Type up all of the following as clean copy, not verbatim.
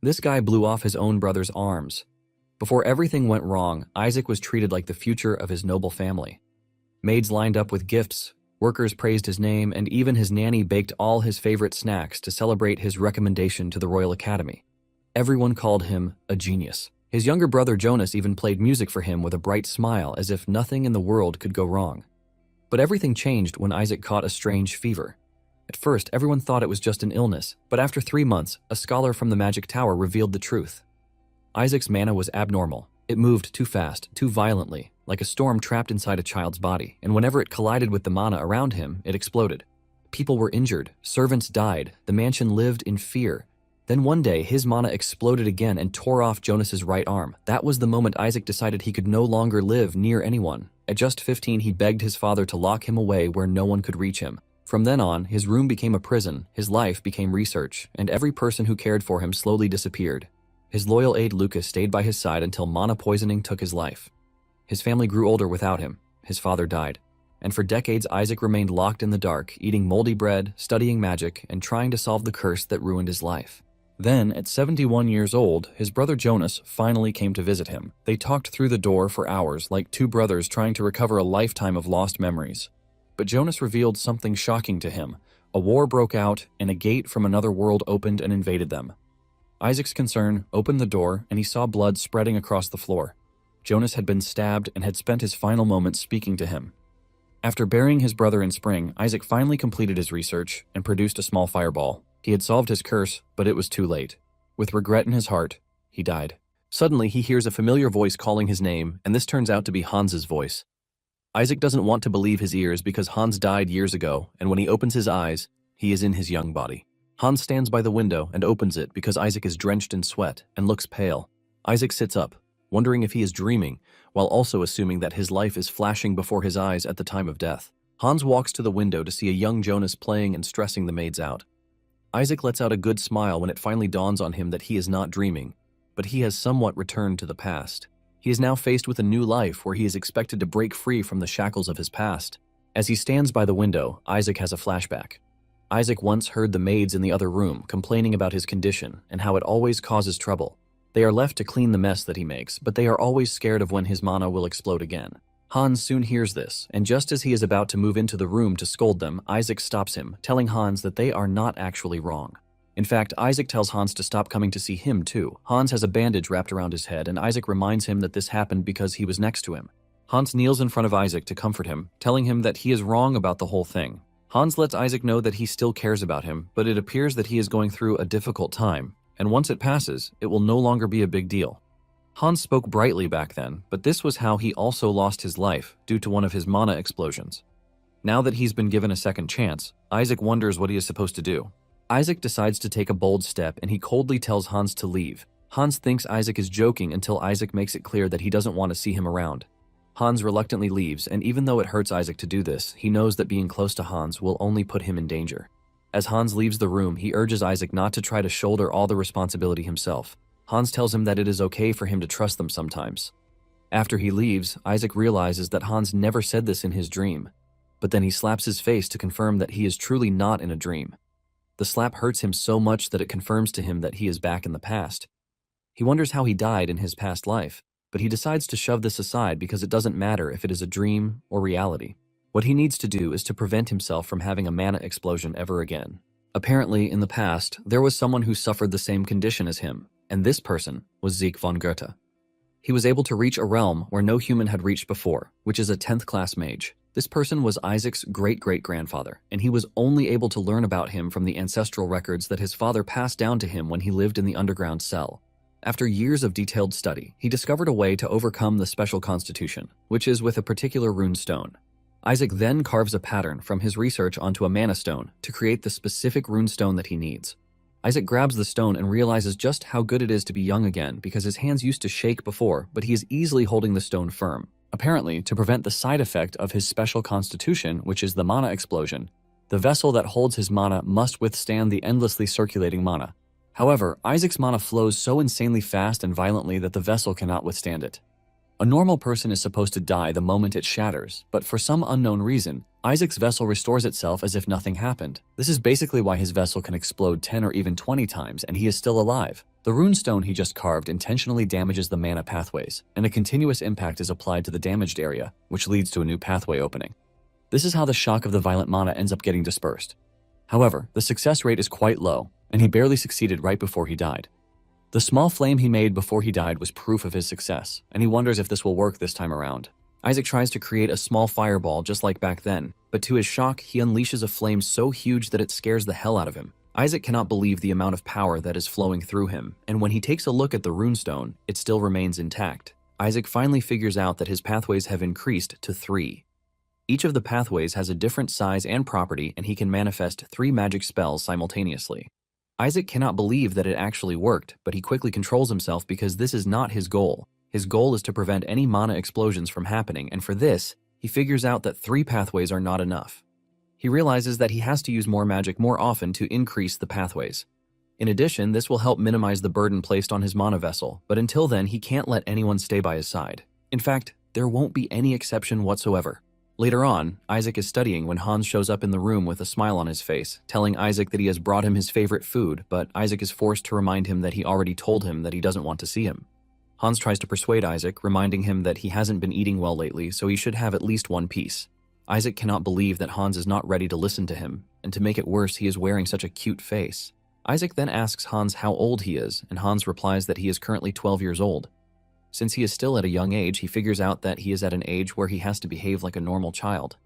This guy blew off his own brother's arms. Before everything went wrong, Isaac was treated like the future of his noble family. Maids lined up with gifts, workers praised his name, and even his nanny baked all his favorite snacks to celebrate his recommendation to the Royal Academy. Everyone called him a genius. His younger brother Jonas even played music for him with a bright smile, as if nothing in the world could go wrong. But everything changed when Isaac caught a strange fever. At first, everyone thought it was just an illness, but after 3 months, a scholar from the Magic Tower revealed the truth. Isaac's mana was abnormal. It moved too fast, too violently, like a storm trapped inside a child's body, and whenever it collided with the mana around him, it exploded. People were injured, servants died, the mansion lived in fear. Then one day, his mana exploded again and tore off Jonas's right arm. That was the moment Isaac decided he could no longer live near anyone. At just 15, he begged his father to lock him away where no one could reach him. From then on, his room became a prison, his life became research, and every person who cared for him slowly disappeared. His loyal aide Lucas stayed by his side until mana poisoning took his life. His family grew older without him. His father died. And for decades, Isaac remained locked in the dark, eating moldy bread, studying magic, and trying to solve the curse that ruined his life. Then, at 71 years old, his brother Jonas finally came to visit him. They talked through the door for hours, like two brothers trying to recover a lifetime of lost memories. But Jonas revealed something shocking to him. A war broke out, and a gate from another world opened and invaded them. Isaac's concern opened the door, and he saw blood spreading across the floor. Jonas had been stabbed and had spent his final moments speaking to him. After burying his brother in spring, Isaac finally completed his research and produced a small fireball. He had solved his curse, but it was too late. With regret in his heart, he died. Suddenly, he hears a familiar voice calling his name, and this turns out to be Hans's voice. Isaac doesn't want to believe his ears because Hans died years ago, and when he opens his eyes, he is in his young body. Hans stands by the window and opens it because Isaac is drenched in sweat and looks pale. Isaac sits up, wondering if he is dreaming, while also assuming that his life is flashing before his eyes at the time of death. Hans walks to the window to see a young Jonas playing and stressing the maids out. Isaac lets out a good smile when it finally dawns on him that he is not dreaming, but he has somewhat returned to the past. He is now faced with a new life where he is expected to break free from the shackles of his past. As he stands by the window, Isaac has a flashback. Isaac once heard the maids in the other room complaining about his condition and how it always causes trouble. They are left to clean the mess that he makes, but they are always scared of when his mana will explode again. Hans soon hears this, and just as he is about to move into the room to scold them, Isaac stops him, telling Hans that they are not actually wrong. In fact, Isaac tells Hans to stop coming to see him too. Hans has a bandage wrapped around his head, and Isaac reminds him that this happened because he was next to him. Hans kneels in front of Isaac to comfort him, telling him that he is wrong about the whole thing. Hans lets Isaac know that he still cares about him, but it appears that he is going through a difficult time, and once it passes, it will no longer be a big deal. Hans spoke brightly back then, but this was how he also lost his life due to one of his mana explosions. Now that he's been given a second chance, Isaac wonders what he is supposed to do. Isaac decides to take a bold step and he coldly tells Hans to leave. Hans thinks Isaac is joking until Isaac makes it clear that he doesn't want to see him around. Hans reluctantly leaves, and even though it hurts Isaac to do this, he knows that being close to Hans will only put him in danger. As Hans leaves the room, he urges Isaac not to try to shoulder all the responsibility himself. Hans tells him that it is okay for him to trust them sometimes. After he leaves, Isaac realizes that Hans never said this in his dream, but then he slaps his face to confirm that he is truly not in a dream. The slap hurts him so much that it confirms to him that he is back in the past. He wonders how he died in his past life, but he decides to shove this aside because it doesn't matter if it is a dream or reality. What he needs to do is to prevent himself from having a mana explosion ever again. Apparently, in the past, there was someone who suffered the same condition as him, and this person was Zeke von Goethe. He was able to reach a realm where no human had reached before, which is a 10th class mage. This person was Isaac's great-great-grandfather, and he was only able to learn about him from the ancestral records that his father passed down to him when he lived in the underground cell. After years of detailed study, he discovered a way to overcome the special constitution, which is with a particular rune stone. Isaac then carves a pattern from his research onto a mana stone to create the specific rune stone that he needs. Isaac grabs the stone and realizes just how good it is to be young again because his hands used to shake before, but he is easily holding the stone firm. Apparently, to prevent the side effect of his special constitution, which is the mana explosion, the vessel that holds his mana must withstand the endlessly circulating mana. However, Isaac's mana flows so insanely fast and violently that the vessel cannot withstand it. A normal person is supposed to die the moment it shatters, but for some unknown reason, Isaac's vessel restores itself as if nothing happened. This is basically why his vessel can explode 10 or even 20 times and he is still alive. The runestone he just carved intentionally damages the mana pathways, and a continuous impact is applied to the damaged area, which leads to a new pathway opening. This is how the shock of the violent mana ends up getting dispersed. However, the success rate is quite low, and he barely succeeded right before he died. The small flame he made before he died was proof of his success, and he wonders if this will work this time around. Isaac tries to create a small fireball just like back then, but to his shock, he unleashes a flame so huge that it scares the hell out of him. Isaac cannot believe the amount of power that is flowing through him, and when he takes a look at the runestone, it still remains intact. Isaac finally figures out that his pathways have increased to 3. Each of the pathways has a different size and property, and he can manifest 3 magic spells simultaneously. Isaac cannot believe that it actually worked, but he quickly controls himself because this is not his goal. His goal is to prevent any mana explosions from happening, and for this, he figures out that 3 pathways are not enough. He realizes that he has to use more magic more often to increase the pathways. In addition, this will help minimize the burden placed on his mana vessel, but until then, he can't let anyone stay by his side. In fact, there won't be any exception whatsoever. Later on, Isaac is studying when Hans shows up in the room with a smile on his face, telling Isaac that he has brought him his favorite food, but Isaac is forced to remind him that he already told him that he doesn't want to see him. Hans tries to persuade Isaac, reminding him that he hasn't been eating well lately, so he should have at least one piece. Isaac cannot believe that Hans is not ready to listen to him, and to make it worse, he is wearing such a cute face. Isaac then asks Hans how old he is, and Hans replies that he is currently 12 years old. Since he is still at a young age, he figures out that he is at an age where he has to behave like a normal child.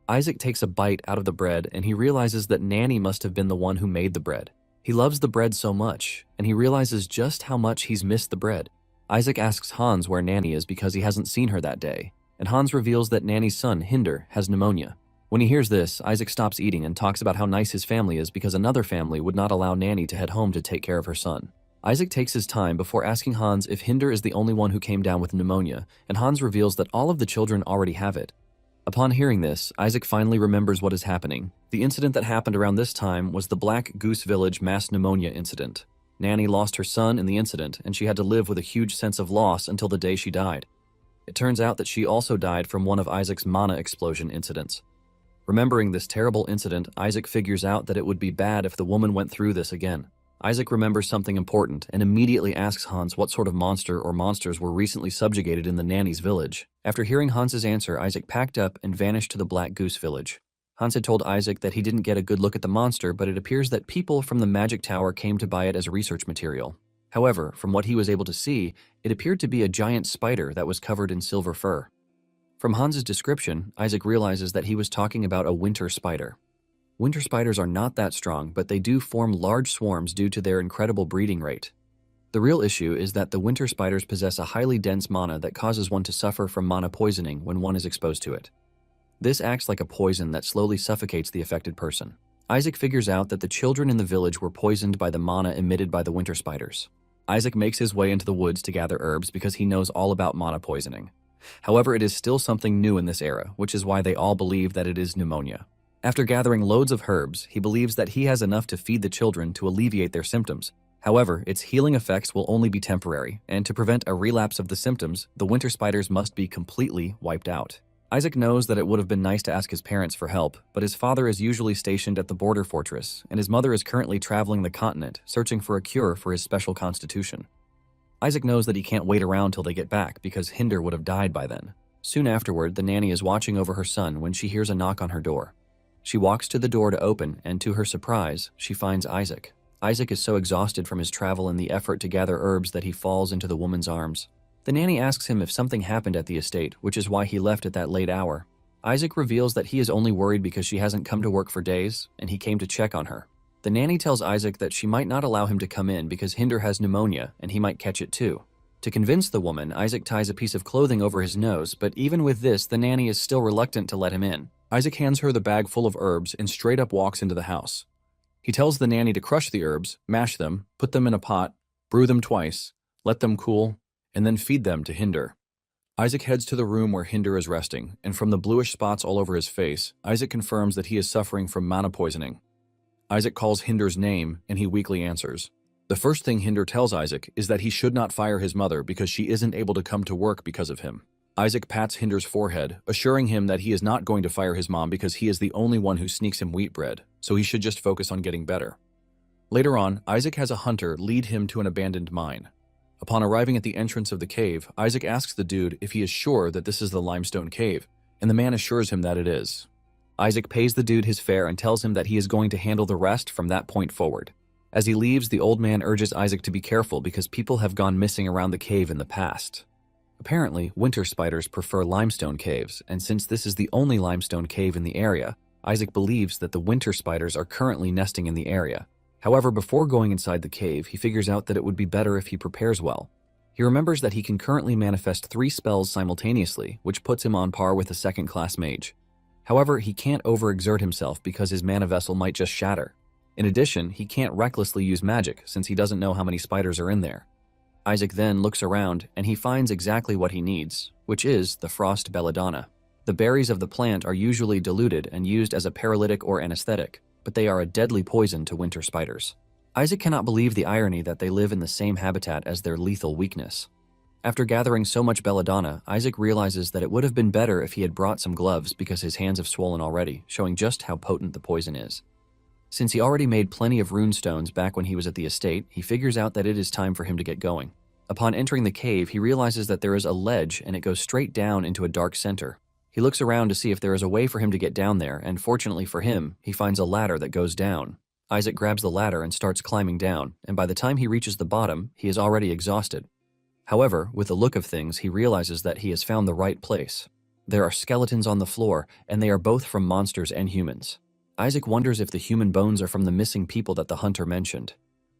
Isaac takes a bite out of the bread and he realizes that Nanny must have been the one who made the bread. He loves the bread so much, and he realizes just how much he's missed the bread. Isaac asks Hans where Nanny is because he hasn't seen her that day, and Hans reveals that Nanny's son, Hinder, has pneumonia. When he hears this, Isaac stops eating and talks about how nice his family is because another family would not allow Nanny to head home to take care of her son. Isaac takes his time before asking Hans if Hinder is the only one who came down with pneumonia, and Hans reveals that all of the children already have it. Upon hearing this, Isaac finally remembers what is happening. The incident that happened around this time was the Black Goose Village mass pneumonia incident. Nanny lost her son in the incident, and she had to live with a huge sense of loss until the day she died. It turns out that she also died from one of Isaac's mana explosion incidents. Remembering this terrible incident, Isaac figures out that it would be bad if the woman went through this again. Isaac remembers something important and immediately asks Hans what sort of monster or monsters were recently subjugated in the Nanny's village. After hearing Hans's answer, Isaac packed up and vanished to the Black Goose Village. Hans had told Isaac that he didn't get a good look at the monster, but it appears that people from the Magic Tower came to buy it as research material. However, from what he was able to see, it appeared to be a giant spider that was covered in silver fur. From Hans's description, Isaac realizes that he was talking about a winter spider. Winter spiders are not that strong, but they do form large swarms due to their incredible breeding rate. The real issue is that the winter spiders possess a highly dense mana that causes one to suffer from mana poisoning when one is exposed to it. This acts like a poison that slowly suffocates the affected person. Isaac figures out that the children in the village were poisoned by the mana emitted by the winter spiders. Isaac makes his way into the woods to gather herbs because he knows all about mana poisoning. However, it is still something new in this era, which is why they all believe that it is pneumonia. After gathering loads of herbs, he believes that he has enough to feed the children to alleviate their symptoms. However, its healing effects will only be temporary, and to prevent a relapse of the symptoms, the winter spiders must be completely wiped out. Isaac knows that it would have been nice to ask his parents for help, but his father is usually stationed at the border fortress, and his mother is currently traveling the continent, searching for a cure for his special constitution. Isaac knows that he can't wait around till they get back because Hinder would have died by then. Soon afterward, the nanny is watching over her son when she hears a knock on her door. She walks to the door to open, and to her surprise, she finds Isaac. Isaac is so exhausted from his travel and the effort to gather herbs that he falls into the woman's arms. The nanny asks him if something happened at the estate, which is why he left at that late hour. Isaac reveals that he is only worried because she hasn't come to work for days, and he came to check on her. The nanny tells Isaac that she might not allow him to come in because Hinder has pneumonia, and he might catch it too. To convince the woman, Isaac ties a piece of clothing over his nose, but even with this, the nanny is still reluctant to let him in. Isaac hands her the bag full of herbs and straight up walks into the house. He tells the nanny to crush the herbs, mash them, put them in a pot, brew them twice, let them cool, and then feed them to Hinder. Isaac heads to the room where Hinder is resting, and from the bluish spots all over his face, Isaac confirms that he is suffering from mana poisoning. Isaac calls Hinder's name, and he weakly answers. The first thing Hinder tells Isaac is that he should not fire his mother because she isn't able to come to work because of him. Isaac pats Hinder's forehead, assuring him that he is not going to fire his mom because he is the only one who sneaks him wheat bread, so he should just focus on getting better. Later on, Isaac has a hunter lead him to an abandoned mine. Upon arriving at the entrance of the cave, Isaac asks the dude if he is sure that this is the limestone cave, and the man assures him that it is. Isaac pays the dude his fare and tells him that he is going to handle the rest from that point forward. As he leaves, the old man urges Isaac to be careful because people have gone missing around the cave in the past. Apparently, winter spiders prefer limestone caves, and since this is the only limestone cave in the area, Isaac believes that the winter spiders are currently nesting in the area. However, before going inside the cave, he figures out that it would be better if he prepares well. He remembers that he can currently manifest 3 spells simultaneously, which puts him on par with a second-class mage. However, he can't overexert himself because his mana vessel might just shatter. In addition, he can't recklessly use magic since he doesn't know how many spiders are in there. Isaac then looks around and he finds exactly what he needs, which is the frost belladonna. The berries of the plant are usually diluted and used as a paralytic or anesthetic, but they are a deadly poison to winter spiders. Isaac cannot believe the irony that they live in the same habitat as their lethal weakness. After gathering so much belladonna, Isaac realizes that it would have been better if he had brought some gloves because his hands have swollen already, showing just how potent the poison is. Since he already made plenty of rune stones back when he was at the estate, he figures out that it is time for him to get going. Upon entering the cave, he realizes that there is a ledge and it goes straight down into a dark center. He looks around to see if there is a way for him to get down there, and fortunately for him, he finds a ladder that goes down. Isaac grabs the ladder and starts climbing down, and by the time he reaches the bottom, he is already exhausted. However, with the look of things, he realizes that he has found the right place. There are skeletons on the floor, and they are both from monsters and humans. Isaac wonders if the human bones are from the missing people that the hunter mentioned.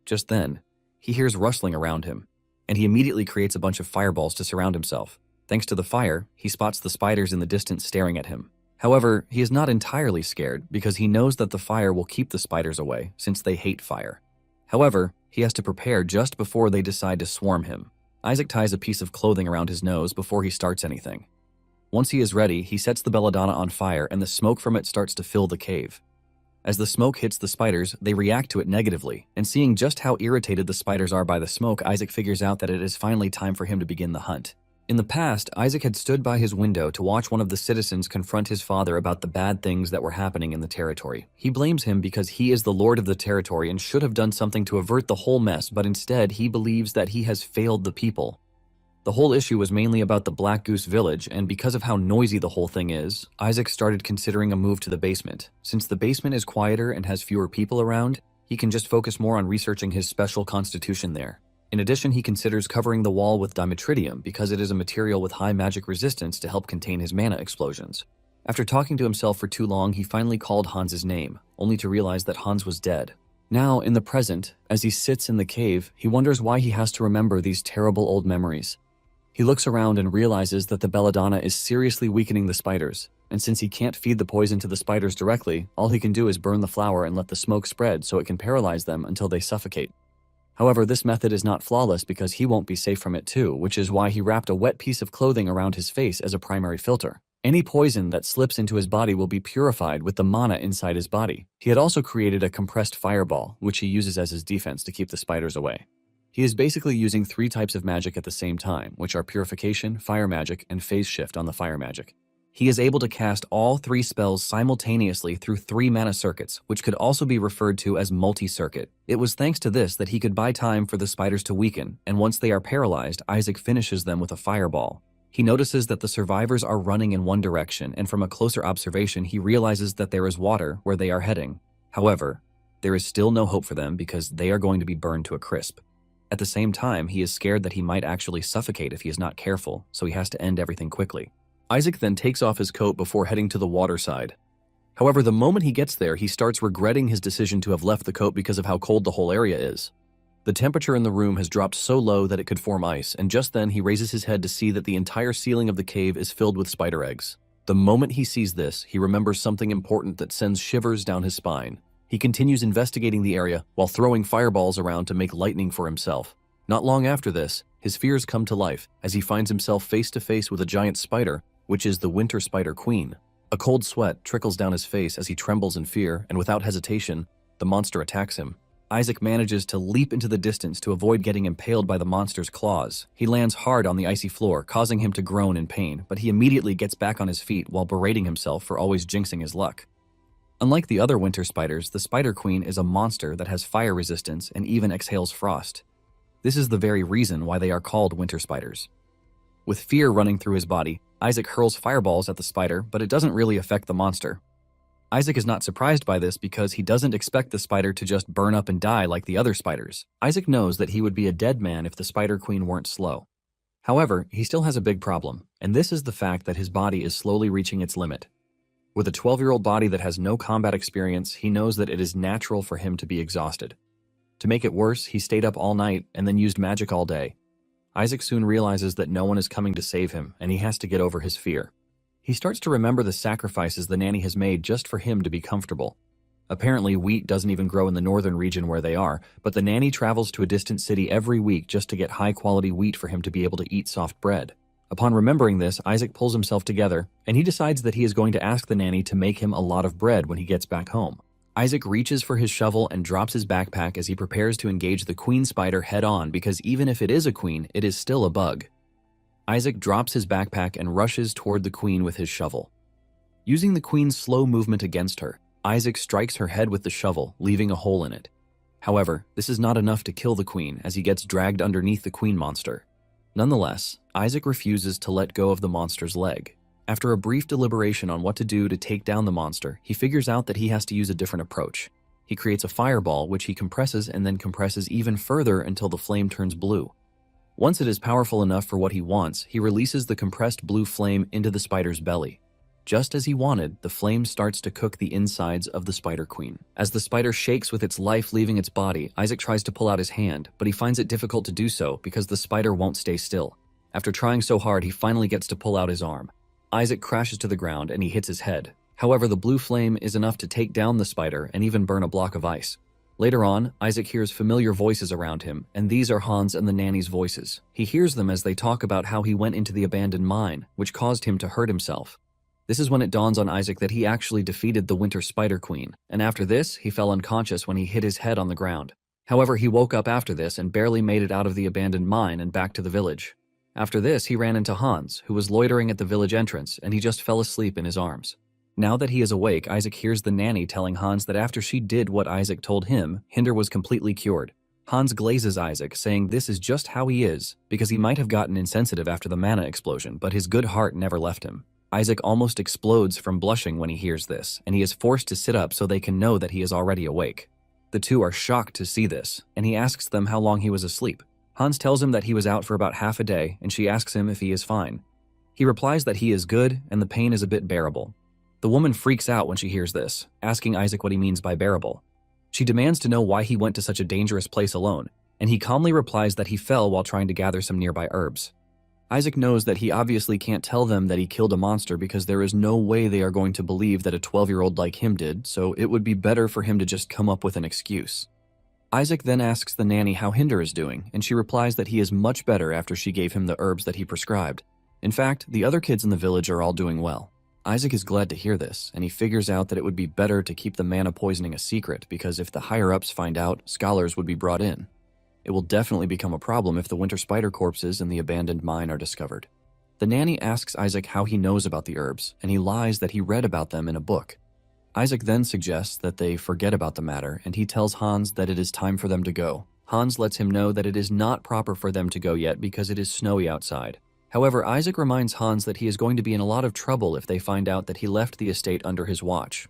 Just then, he hears rustling around him, and he immediately creates a bunch of fireballs to surround himself. Thanks to the fire, he spots the spiders in the distance staring at him. However, he is not entirely scared because he knows that the fire will keep the spiders away since they hate fire. However, he has to prepare just before they decide to swarm him. Isaac ties a piece of clothing around his nose before he starts anything. Once he is ready, he sets the belladonna on fire and the smoke from it starts to fill the cave. As the smoke hits the spiders, they react to it negatively, and seeing just how irritated the spiders are by the smoke, Isaac figures out that it is finally time for him to begin the hunt. In the past, Isaac had stood by his window to watch one of the citizens confront his father about the bad things that were happening in the territory. He blames him because he is the lord of the territory and should have done something to avert the whole mess, but instead he believes that he has failed the people. The whole issue was mainly about the Black Goose Village, and because of how noisy the whole thing is, Isaac started considering a move to the basement. Since the basement is quieter and has fewer people around, he can just focus more on researching his special constitution there. In addition, he considers covering the wall with dimetridium because it is a material with high magic resistance to help contain his mana explosions. After talking to himself for too long, he finally called Hans's name, only to realize that Hans was dead. Now, in the present, as he sits in the cave, he wonders why he has to remember these terrible old memories. He looks around and realizes that the belladonna is seriously weakening the spiders, and since he can't feed the poison to the spiders directly, all he can do is burn the flower and let the smoke spread so it can paralyze them until they suffocate. However, this method is not flawless because he won't be safe from it too, which is why he wrapped a wet piece of clothing around his face as a primary filter. Any poison that slips into his body will be purified with the mana inside his body. He had also created a compressed fireball, which he uses as his defense to keep the spiders away. He is basically using 3 types of magic at the same time, which are purification, fire magic, and phase shift on the fire magic. He is able to cast all 3 spells simultaneously through 3 mana circuits, which could also be referred to as multi-circuit. It was thanks to this that he could buy time for the spiders to weaken, and once they are paralyzed, Isaac finishes them with a fireball. He notices that the survivors are running in one direction, and from a closer observation, he realizes that there is water where they are heading. However, there is still no hope for them because they are going to be burned to a crisp. At the same time, he is scared that he might actually suffocate if he is not careful, so he has to end everything quickly. Isaac then takes off his coat before heading to the water side. However, the moment he gets there, he starts regretting his decision to have left the coat because of how cold the whole area is. The temperature in the room has dropped so low that it could form ice, and just then he raises his head to see that the entire ceiling of the cave is filled with spider eggs. The moment he sees this, he remembers something important that sends shivers down his spine. He continues investigating the area while throwing fireballs around to make lightning for himself. Not long after this, his fears come to life as he finds himself face to face with a giant spider, which is the Winter Spider Queen. A cold sweat trickles down his face as he trembles in fear, and without hesitation, the monster attacks him. Isaac manages to leap into the distance to avoid getting impaled by the monster's claws. He lands hard on the icy floor, causing him to groan in pain, but he immediately gets back on his feet while berating himself for always jinxing his luck. Unlike the other winter spiders, the Spider Queen is a monster that has fire resistance and even exhales frost. This is the very reason why they are called winter spiders. With fear running through his body, Isaac hurls fireballs at the spider, but it doesn't really affect the monster. Isaac is not surprised by this because he doesn't expect the spider to just burn up and die like the other spiders. Isaac knows that he would be a dead man if the Spider Queen weren't slow. However, he still has a big problem, and this is the fact that his body is slowly reaching its limit. With a 12-year-old body that has no combat experience, he knows that it is natural for him to be exhausted. To make it worse, he stayed up all night and then used magic all day. Isaac soon realizes that no one is coming to save him, and he has to get over his fear. He starts to remember the sacrifices the nanny has made just for him to be comfortable. Apparently, wheat doesn't even grow in the northern region where they are, but the nanny travels to a distant city every week just to get high-quality wheat for him to be able to eat soft bread. Upon remembering this, Isaac pulls himself together, and he decides that he is going to ask the nanny to make him a lot of bread when he gets back home. Isaac reaches for his shovel and drops his backpack as he prepares to engage the queen spider head-on because even if it is a queen, it is still a bug. Isaac drops his backpack and rushes toward the queen with his shovel. Using the queen's slow movement against her, Isaac strikes her head with the shovel, leaving a hole in it. However, this is not enough to kill the queen as he gets dragged underneath the queen monster. Nonetheless, Isaac refuses to let go of the monster's leg. After a brief deliberation on what to do to take down the monster, he figures out that he has to use a different approach. He creates a fireball which he compresses and then compresses even further until the flame turns blue. Once it is powerful enough for what he wants, he releases the compressed blue flame into the spider's belly. Just as he wanted, the flame starts to cook the insides of the Spider Queen. As the spider shakes with its life leaving its body, Isaac tries to pull out his hand, but he finds it difficult to do so because the spider won't stay still. After trying so hard, he finally gets to pull out his arm. Isaac crashes to the ground and he hits his head. However, the blue flame is enough to take down the spider and even burn a block of ice. Later on, Isaac hears familiar voices around him, and these are Hans and the nanny's voices. He hears them as they talk about how he went into the abandoned mine, which caused him to hurt himself. This is when it dawns on Isaac that he actually defeated the Winter Spider Queen, and after this, he fell unconscious when he hit his head on the ground. However, he woke up after this and barely made it out of the abandoned mine and back to the village. After this, he ran into Hans, who was loitering at the village entrance, and he just fell asleep in his arms. Now that he is awake, Isaac hears the nanny telling Hans that after she did what Isaac told him, Hinder was completely cured. Hans glazes Isaac, saying this is just how he is, because he might have gotten insensitive after the mana explosion, but his good heart never left him. Isaac almost explodes from blushing when he hears this, and he is forced to sit up so they can know that he is already awake. The two are shocked to see this, and he asks them how long he was asleep. Hans tells him that he was out for about half a day, and she asks him if he is fine. He replies that he is good, and the pain is a bit bearable. The woman freaks out when she hears this, asking Isaac what he means by bearable. She demands to know why he went to such a dangerous place alone, and he calmly replies that he fell while trying to gather some nearby herbs. Isaac knows that he obviously can't tell them that he killed a monster because there is no way they are going to believe that a 12-year-old like him did, so it would be better for him to just come up with an excuse. Isaac then asks the nanny how Hinder is doing, and she replies that he is much better after she gave him the herbs that he prescribed. In fact, the other kids in the village are all doing well. Isaac is glad to hear this, and he figures out that it would be better to keep the mana poisoning a secret because if the higher-ups find out, scholars would be brought in. It will definitely become a problem if the winter spider corpses in the abandoned mine are discovered. The nanny asks Isaac how he knows about the herbs, and he lies that he read about them in a book. Isaac then suggests that they forget about the matter, and he tells Hans that it is time for them to go. Hans lets him know that it is not proper for them to go yet because it is snowy outside. However, Isaac reminds Hans that he is going to be in a lot of trouble if they find out that he left the estate under his watch.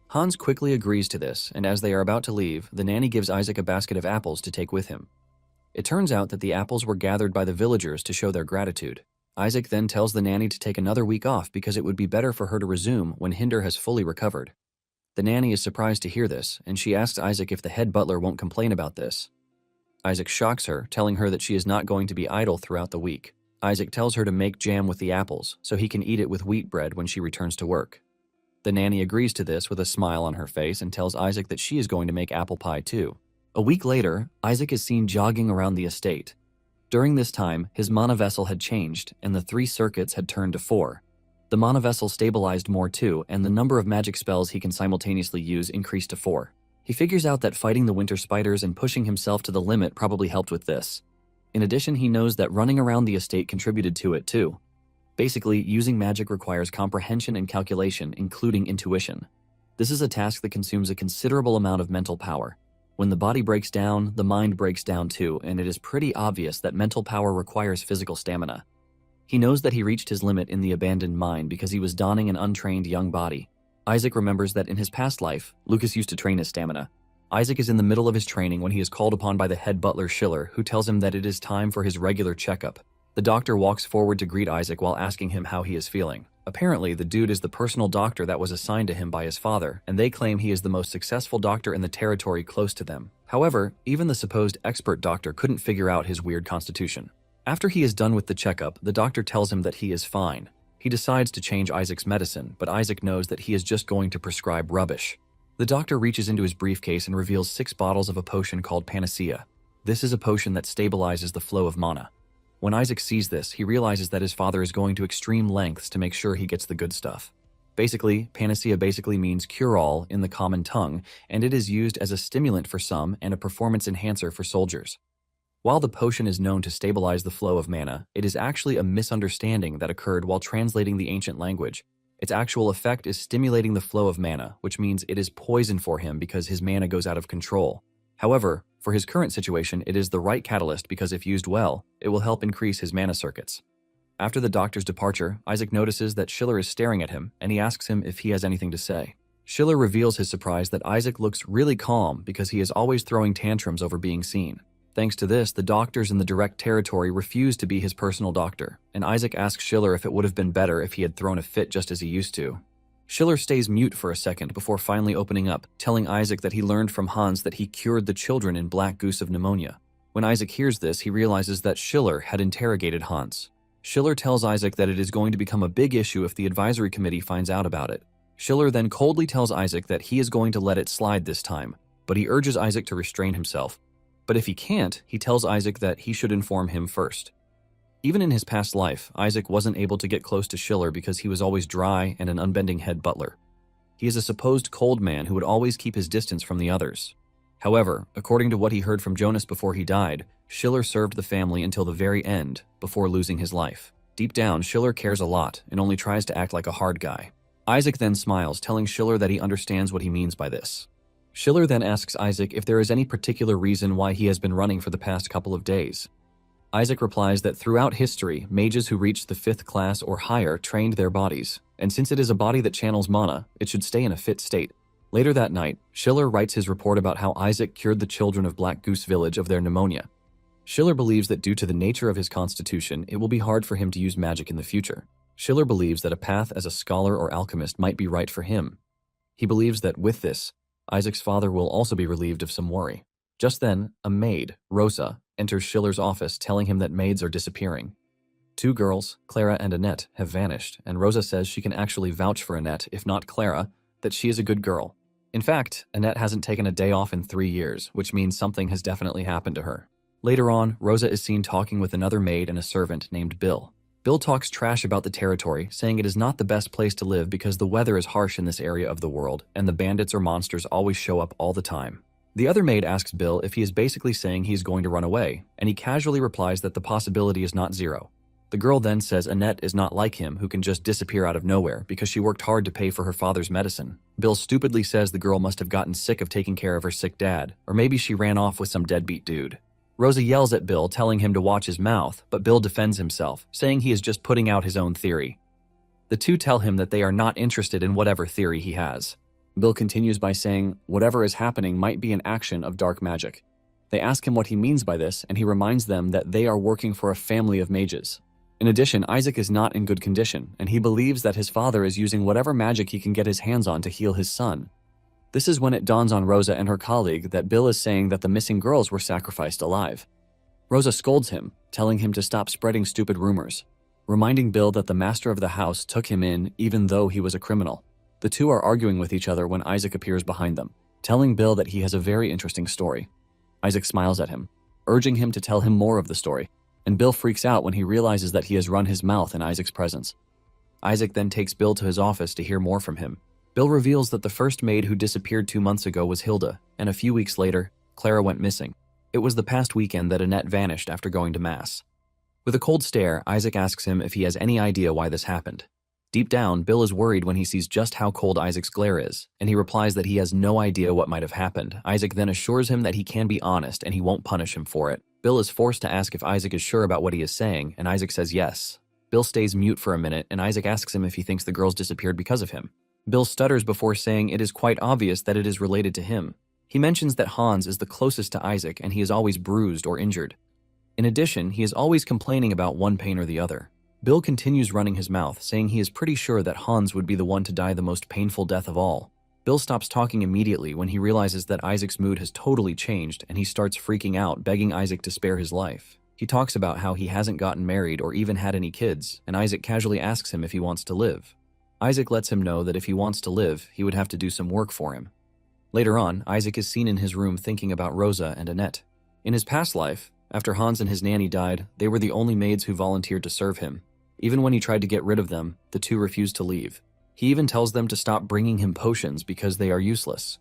Hans quickly agrees to this, and as they are about to leave, the nanny gives Isaac a basket of apples to take with him. It turns out that the apples were gathered by the villagers to show their gratitude. Isaac then tells the nanny to take another week off because it would be better for her to resume when Hinder has fully recovered. The nanny is surprised to hear this, and she asks Isaac if the head butler won't complain about this. Isaac shocks her, telling her that she is not going to be idle throughout the week. Isaac tells her to make jam with the apples, so he can eat it with wheat bread when she returns to work. The nanny agrees to this with a smile on her face and tells Isaac that she is going to make apple pie too. A week later, Isaac is seen jogging around the estate. During this time, his mana vessel had changed, and the 3 circuits had turned to 4. The mana vessel stabilized more too, and the number of magic spells he can simultaneously use increased to 4. He figures out that fighting the winter spiders and pushing himself to the limit probably helped with this. In addition, he knows that running around the estate contributed to it too. Basically, using magic requires comprehension and calculation, including intuition. This is a task that consumes a considerable amount of mental power. When the body breaks down, the mind breaks down too, and it is pretty obvious that mental power requires physical stamina. He knows that he reached his limit in the abandoned mine because he was donning an untrained young body. Isaac remembers that in his past life, Lucas used to train his stamina. Isaac is in the middle of his training when he is called upon by the head butler Schiller, who tells him that it is time for his regular checkup. The doctor walks forward to greet Isaac while asking him how he is feeling. Apparently, the dude is the personal doctor that was assigned to him by his father, and they claim he is the most successful doctor in the territory close to them. However, even the supposed expert doctor couldn't figure out his weird constitution. After he is done with the checkup, the doctor tells him that he is fine. He decides to change Isaac's medicine, but Isaac knows that he is just going to prescribe rubbish. The doctor reaches into his briefcase and reveals 6 bottles of a potion called Panacea. This is a potion that stabilizes the flow of mana. When Isaac sees this, he realizes that his father is going to extreme lengths to make sure he gets the good stuff. Basically, Panacea means cure-all in the common tongue, and it is used as a stimulant for some and a performance enhancer for soldiers. While the potion is known to stabilize the flow of mana, it is actually a misunderstanding that occurred while translating the ancient language. Its actual effect is stimulating the flow of mana, which means it is poison for him because his mana goes out of control. However, for his current situation, it is the right catalyst because if used well, it will help increase his mana circuits. After the doctor's departure, Isaac notices that Schiller is staring at him, and he asks him if he has anything to say. Schiller reveals his surprise that Isaac looks really calm because he is always throwing tantrums over being seen. Thanks to this, the doctors in the direct territory refuse to be his personal doctor, and Isaac asks Schiller if it would have been better if he had thrown a fit just as he used to. Schiller stays mute for a second before finally opening up, telling Isaac that he learned from Hans that he cured the children in Black Goose of pneumonia. When Isaac hears this, he realizes that Schiller had interrogated Hans. Schiller tells Isaac that it is going to become a big issue if the advisory committee finds out about it. Schiller then coldly tells Isaac that he is going to let it slide this time, but he urges Isaac to restrain himself. But if he can't, he tells Isaac that he should inform him first. Even in his past life, Isaac wasn't able to get close to Schiller because he was always dry and an unbending head butler. He is a supposed cold man who would always keep his distance from the others. However, according to what he heard from Jonas before he died, Schiller served the family until the very end, before losing his life. Deep down, Schiller cares a lot and only tries to act like a hard guy. Isaac then smiles, telling Schiller that he understands what he means by this. Schiller then asks Isaac if there is any particular reason why he has been running for the past couple of days. Isaac replies that throughout history, mages who reached the 5th class or higher trained their bodies, and since it is a body that channels mana, it should stay in a fit state. Later that night, Schiller writes his report about how Isaac cured the children of Black Goose Village of their pneumonia. Schiller believes that due to the nature of his constitution, it will be hard for him to use magic in the future. Schiller believes that a path as a scholar or alchemist might be right for him. He believes that with this, Isaac's father will also be relieved of some worry. Just then, a maid, Rosa, enters Schiller's office telling him that maids are disappearing. 2 girls, Clara and Annette, have vanished, and Rosa says she can actually vouch for Annette, if not Clara, that she is a good girl. In fact, Annette hasn't taken a day off in 3 years, which means something has definitely happened to her. Later on, Rosa is seen talking with another maid and a servant named Bill. Bill talks trash about the territory, saying it is not the best place to live because the weather is harsh in this area of the world, and the bandits or monsters always show up all the time. The other maid asks Bill if he is basically saying he's going to run away, and he casually replies that the possibility is not zero. The girl then says Annette is not like him, who can just disappear out of nowhere because she worked hard to pay for her father's medicine. Bill stupidly says the girl must have gotten sick of taking care of her sick dad, or maybe she ran off with some deadbeat dude. Rosa yells at Bill, telling him to watch his mouth, but Bill defends himself, saying he is just putting out his own theory. The two tell him that they are not interested in whatever theory he has. Bill continues by saying whatever is happening might be an action of dark magic. They ask him what he means by this, and he reminds them that they are working for a family of mages. In addition, Isaac is not in good condition, and he believes that his father is using whatever magic he can get his hands on to heal his son. This is when it dawns on Rosa and her colleague that Bill is saying that the missing girls were sacrificed alive. Rosa scolds him, telling him to stop spreading stupid rumors, reminding Bill that the master of the house took him in even though he was a criminal. The two are arguing with each other when Isaac appears behind them, telling Bill that he has a very interesting story. Isaac smiles at him, urging him to tell him more of the story, and Bill freaks out when he realizes that he has run his mouth in Isaac's presence. Isaac then takes Bill to his office to hear more from him. Bill reveals that the first maid who disappeared 2 months ago was Hilda, and a few weeks later, Clara went missing. It was the past weekend that Annette vanished after going to Mass. With a cold stare, Isaac asks him if he has any idea why this happened. Deep down, Bill is worried when he sees just how cold Isaac's glare is, and he replies that he has no idea what might have happened. Isaac then assures him that he can be honest and he won't punish him for it. Bill is forced to ask if Isaac is sure about what he is saying, and Isaac says yes. Bill stays mute for a minute, and Isaac asks him if he thinks the girls disappeared because of him. Bill stutters before saying it is quite obvious that it is related to him. He mentions that Hans is the closest to Isaac and he is always bruised or injured. In addition, he is always complaining about one pain or the other. Bill continues running his mouth, saying he is pretty sure that Hans would be the one to die the most painful death of all. Bill stops talking immediately when he realizes that Isaac's mood has totally changed and he starts freaking out, begging Isaac to spare his life. He talks about how he hasn't gotten married or even had any kids, and Isaac casually asks him if he wants to live. Isaac lets him know that if he wants to live, he would have to do some work for him. Later on, Isaac is seen in his room thinking about Rosa and Annette. In his past life, after Hans and his nanny died, they were the only maids who volunteered to serve him. Even when he tried to get rid of them, the two refused to leave. He even tells them to stop bringing him potions because they are useless.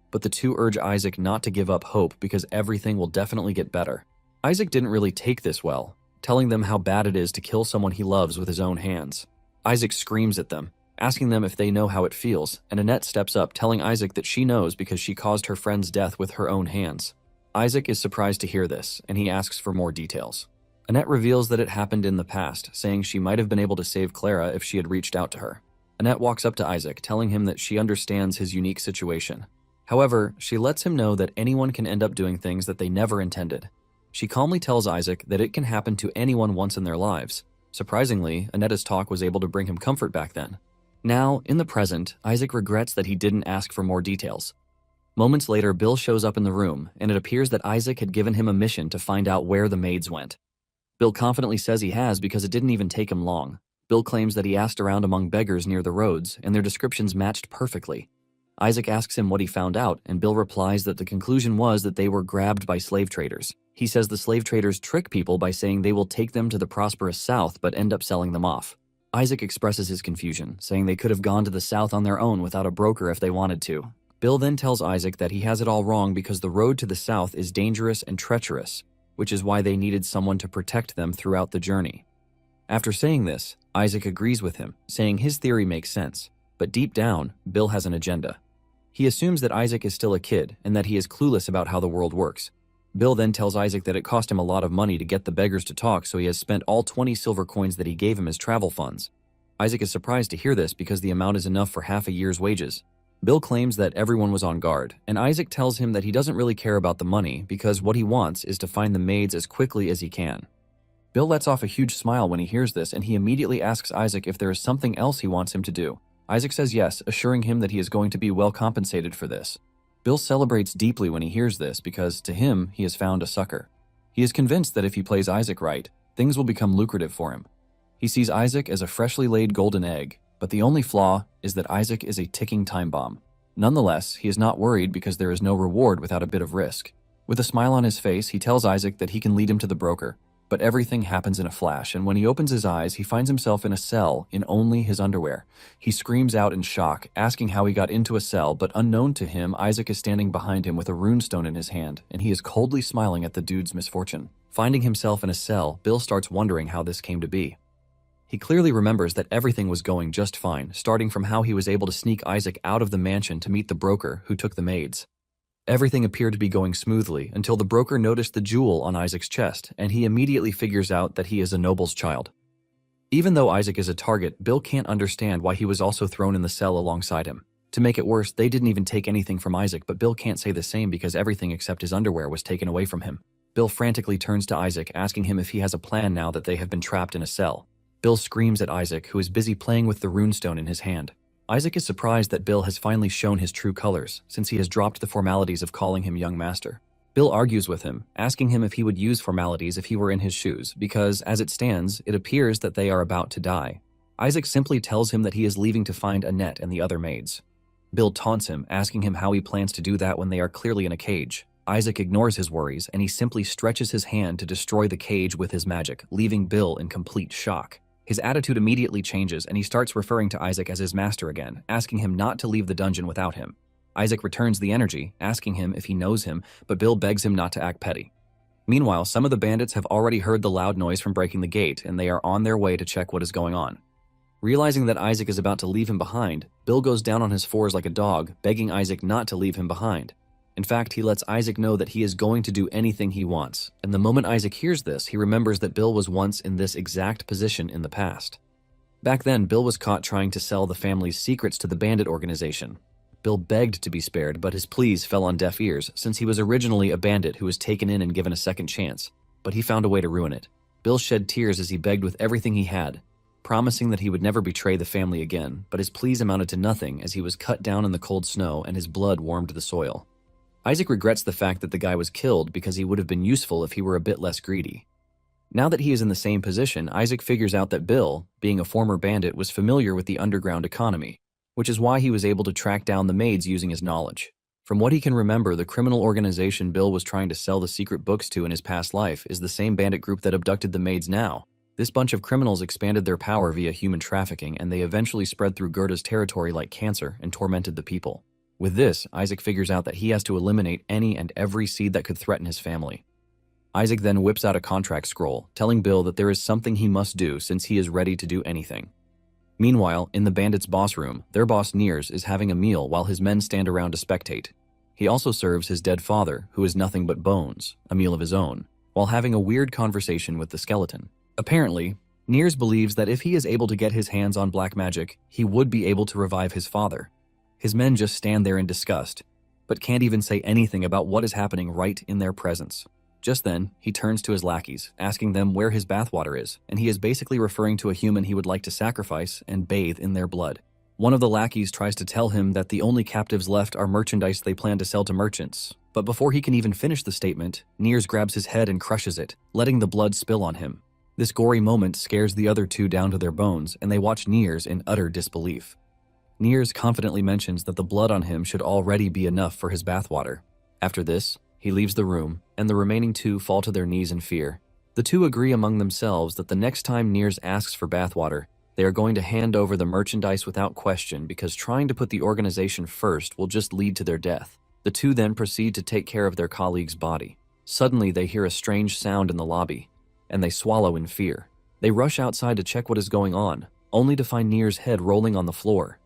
But the two urge Isaac not to give up hope because everything will definitely get better. Isaac didn't really take this well, telling them how bad it is to kill someone he loves with his own hands. Isaac screams at them, asking them if they know how it feels, and Annette steps up, telling Isaac that she knows because she caused her friend's death with her own hands. Isaac is surprised to hear this, and he asks for more details. Annette reveals that it happened in the past, saying she might have been able to save Clara if she had reached out to her. Annette walks up to Isaac, telling him that she understands his unique situation. However, she lets him know that anyone can end up doing things that they never intended. She calmly tells Isaac that it can happen to anyone once in their lives. Surprisingly, Annette's talk was able to bring him comfort back then. Now, in the present, Isaac regrets that he didn't ask for more details. Moments later, Bill shows up in the room, and it appears that Isaac had given him a mission to find out where the maids went. Bill confidently says he has because it didn't even take him long. Bill claims that he asked around among beggars near the roads, and their descriptions matched perfectly. Isaac asks him what he found out, and Bill replies that the conclusion was that they were grabbed by slave traders. He says the slave traders trick people by saying they will take them to the prosperous South but end up selling them off. Isaac expresses his confusion, saying they could have gone to the South on their own without a broker if they wanted to. Bill then tells Isaac that he has it all wrong because the road to the South is dangerous and treacherous, which is why they needed someone to protect them throughout the journey. After saying this, Isaac agrees with him, saying his theory makes sense, but deep down, Bill has an agenda. He assumes that Isaac is still a kid and that he is clueless about how the world works. Bill then tells Isaac that it cost him a lot of money to get the beggars to talk, so he has spent all 20 silver coins that he gave him as travel funds. Isaac is surprised to hear this because the amount is enough for half a year's wages. Bill claims that everyone was on guard, and Isaac tells him that he doesn't really care about the money because what he wants is to find the maids as quickly as he can. Bill lets off a huge smile when he hears this, and he immediately asks Isaac if there is something else he wants him to do. Isaac says yes, assuring him that he is going to be well compensated for this. Bill celebrates deeply when he hears this because, to him, he has found a sucker. He is convinced that if he plays Isaac right, things will become lucrative for him. He sees Isaac as a freshly laid golden egg, but the only flaw is that Isaac is a ticking time bomb. Nonetheless, he is not worried because there is no reward without a bit of risk. With a smile on his face, he tells Isaac that he can lead him to the broker. But everything happens in a flash, and when he opens his eyes, he finds himself in a cell in only his underwear. He screams out in shock, asking how he got into a cell, but unknown to him, Isaac is standing behind him with a runestone in his hand, and he is coldly smiling at the dude's misfortune. Finding himself in a cell, Bill starts wondering how this came to be. He clearly remembers that everything was going just fine, starting from how he was able to sneak Isaac out of the mansion to meet the broker who took the maids. Everything appeared to be going smoothly until the broker noticed the jewel on Isaac's chest, and he immediately figures out that he is a noble's child. Even though Isaac is a target, Bill can't understand why he was also thrown in the cell alongside him. To make it worse, they didn't even take anything from Isaac, but Bill can't say the same because everything except his underwear was taken away from him. Bill frantically turns to Isaac, asking him if he has a plan now that they have been trapped in a cell. Bill screams at Isaac, who is busy playing with the runestone in his hand. Isaac is surprised that Bill has finally shown his true colors, since he has dropped the formalities of calling him young master. Bill argues with him, asking him if he would use formalities if he were in his shoes, because, as it stands, it appears that they are about to die. Isaac simply tells him that he is leaving to find Annette and the other maids. Bill taunts him, asking him how he plans to do that when they are clearly in a cage. Isaac ignores his worries, and he simply stretches his hand to destroy the cage with his magic, leaving Bill in complete shock. His attitude immediately changes and he starts referring to Isaac as his master again, asking him not to leave the dungeon without him. Isaac returns the energy, asking him if he knows him, but Bill begs him not to act petty. Meanwhile, some of the bandits have already heard the loud noise from breaking the gate and they are on their way to check what is going on. Realizing that Isaac is about to leave him behind, Bill goes down on his fours like a dog, begging Isaac not to leave him behind. In fact, he lets Isaac know that he is going to do anything he wants, and the moment Isaac hears this, he remembers that Bill was once in this exact position in the past. Back then, Bill was caught trying to sell the family's secrets to the bandit organization. Bill begged to be spared, but his pleas fell on deaf ears since he was originally a bandit who was taken in and given a second chance, but he found a way to ruin it. Bill shed tears as he begged with everything he had, promising that he would never betray the family again, but his pleas amounted to nothing as he was cut down in the cold snow and his blood warmed the soil. Isaac regrets the fact that the guy was killed because he would have been useful if he were a bit less greedy. Now that he is in the same position, Isaac figures out that Bill, being a former bandit, was familiar with the underground economy, which is why he was able to track down the maids using his knowledge. From what he can remember, the criminal organization Bill was trying to sell the secret books to in his past life is the same bandit group that abducted the maids now. This bunch of criminals expanded their power via human trafficking, and they eventually spread through Gerda's territory like cancer and tormented the people. With this, Isaac figures out that he has to eliminate any and every seed that could threaten his family. Isaac then whips out a contract scroll, telling Bill that there is something he must do since he is ready to do anything. Meanwhile, in the bandits' boss room, their boss Niers is having a meal while his men stand around to spectate. He also serves his dead father, who is nothing but bones, a meal of his own, while having a weird conversation with the skeleton. Apparently, Niers believes that if he is able to get his hands on black magic, he would be able to revive his father. His men just stand there in disgust, but can't even say anything about what is happening right in their presence. Just then, he turns to his lackeys, asking them where his bathwater is, and he is basically referring to a human he would like to sacrifice and bathe in their blood. One of the lackeys tries to tell him that the only captives left are merchandise they plan to sell to merchants, but before he can even finish the statement, Niers grabs his head and crushes it, letting the blood spill on him. This gory moment scares the other two down to their bones, and they watch Niers in utter disbelief. Niers confidently mentions that the blood on him should already be enough for his bathwater. After this, he leaves the room, and the remaining two fall to their knees in fear. The two agree among themselves that the next time Niers asks for bathwater, they are going to hand over the merchandise without question because trying to put the organization first will just lead to their death. The two then proceed to take care of their colleague's body. Suddenly, they hear a strange sound in the lobby, and they swallow in fear. They rush outside to check what is going on, only to find Niers' head rolling on the floor.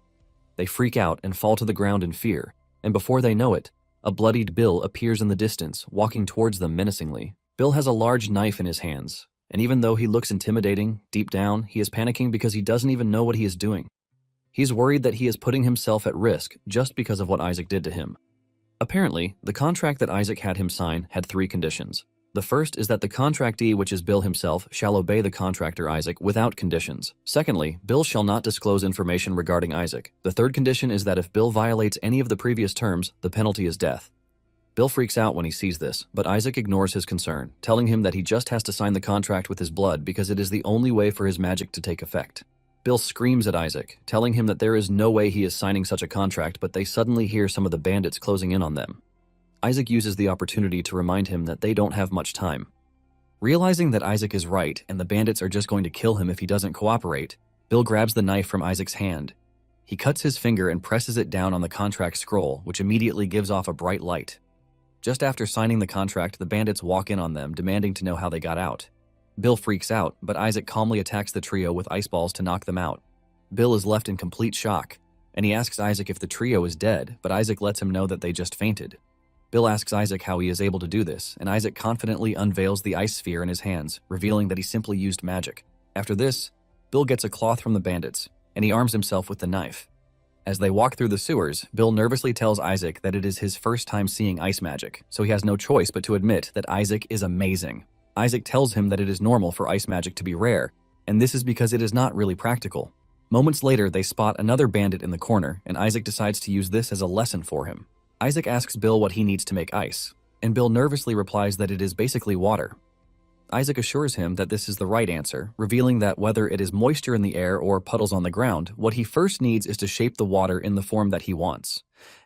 They freak out and fall to the ground in fear, and before they know it, a bloodied Bill appears in the distance, walking towards them menacingly. Bill has a large knife in his hands, and even though he looks intimidating, deep down, he is panicking because he doesn't even know what he is doing. He's worried that he is putting himself at risk just because of what Isaac did to him. Apparently, the contract that Isaac had him sign had 3 conditions. The first is that the contractee, which is Bill himself, shall obey the contractor Isaac without conditions. Secondly, Bill shall not disclose information regarding Isaac. The third condition is that if Bill violates any of the previous terms, the penalty is death. Bill freaks out when he sees this, but Isaac ignores his concern, telling him that he just has to sign the contract with his blood because it is the only way for his magic to take effect. Bill screams at Isaac, telling him that there is no way he is signing such a contract, but they suddenly hear some of the bandits closing in on them. Isaac uses the opportunity to remind him that they don't have much time. Realizing that Isaac is right and the bandits are just going to kill him if he doesn't cooperate, Bill grabs the knife from Isaac's hand. He cuts his finger and presses it down on the contract scroll, which immediately gives off a bright light. Just after signing the contract, the bandits walk in on them, demanding to know how they got out. Bill freaks out, but Isaac calmly attacks the trio with ice balls to knock them out. Bill is left in complete shock, and he asks Isaac if the trio is dead, but Isaac lets him know that they just fainted. Bill asks Isaac how he is able to do this, and Isaac confidently unveils the ice sphere in his hands, revealing that he simply used magic. After this, Bill gets a cloth from the bandits, and he arms himself with the knife. As they walk through the sewers, Bill nervously tells Isaac that it is his first time seeing ice magic, so he has no choice but to admit that Isaac is amazing. Isaac tells him that it is normal for ice magic to be rare, and this is because it is not really practical. Moments later, they spot another bandit in the corner, and Isaac decides to use this as a lesson for him. Isaac asks Bill what he needs to make ice, and Bill nervously replies that it is basically water. Isaac assures him that this is the right answer, revealing that whether it is moisture in the air or puddles on the ground, what he first needs is to shape the water in the form that he wants.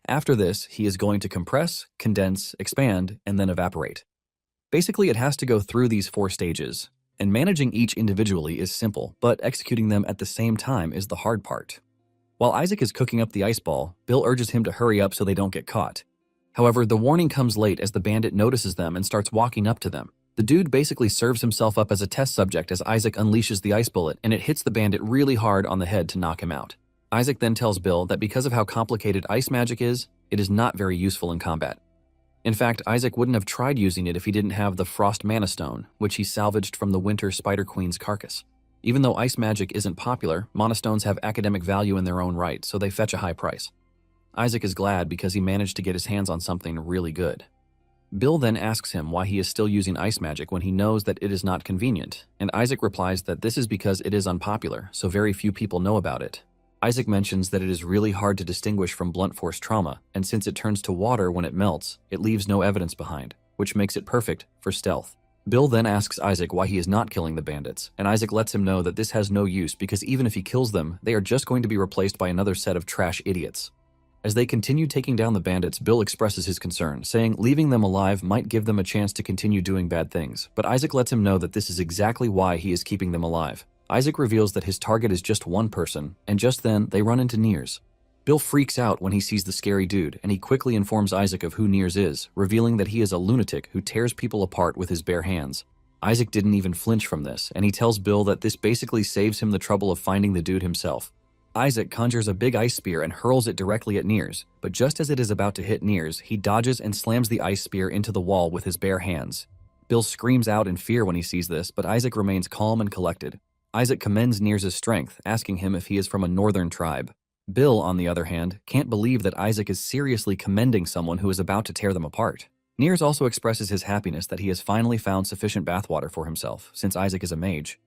After this, he is going to compress, condense, expand, and then evaporate. Basically, it has to go through these 4 stages. And managing each individually is simple, but executing them at the same time is the hard part. While Isaac is cooking up the ice ball, Bill urges him to hurry up so they don't get caught. However, the warning comes late as the bandit notices them and starts walking up to them. The dude basically serves himself up as a test subject as Isaac unleashes the ice bullet, and it hits the bandit really hard on the head to knock him out. Isaac then tells Bill that because of how complicated ice magic is, it is not very useful in combat. In fact, Isaac wouldn't have tried using it if he didn't have the Frost Mana Stone, which he salvaged from the Winter Spider Queen's carcass. Even though ice magic isn't popular, Mana Stones have academic value in their own right, so they fetch a high price. Isaac is glad because he managed to get his hands on something really good. Bill then asks him why he is still using ice magic when he knows that it is not convenient, and Isaac replies that this is because it is unpopular, so very few people know about it. Isaac mentions that it is really hard to distinguish from blunt force trauma, and since it turns to water when it melts, it leaves no evidence behind, which makes it perfect for stealth. Bill then asks Isaac why he is not killing the bandits, and Isaac lets him know that this has no use because even if he kills them, they are just going to be replaced by another set of trash idiots. As they continue taking down the bandits, Bill expresses his concern, saying leaving them alive might give them a chance to continue doing bad things, but Isaac lets him know that this is exactly why he is keeping them alive. Isaac reveals that his target is just one person, and just then, they run into Niers. Bill freaks out when he sees the scary dude, and he quickly informs Isaac of who Niers is, revealing that he is a lunatic who tears people apart with his bare hands. Isaac didn't even flinch from this, and he tells Bill that this basically saves him the trouble of finding the dude himself. Isaac conjures a big ice spear and hurls it directly at Niers, but just as it is about to hit Niers, he dodges and slams the ice spear into the wall with his bare hands. Bill screams out in fear when he sees this, but Isaac remains calm and collected. Isaac commends Niers' strength, asking him if he is from a northern tribe. Bill, on the other hand, can't believe that Isaac is seriously commending someone who is about to tear them apart. Niers also expresses his happiness that he has finally found sufficient bathwater for himself, since Isaac is a mage.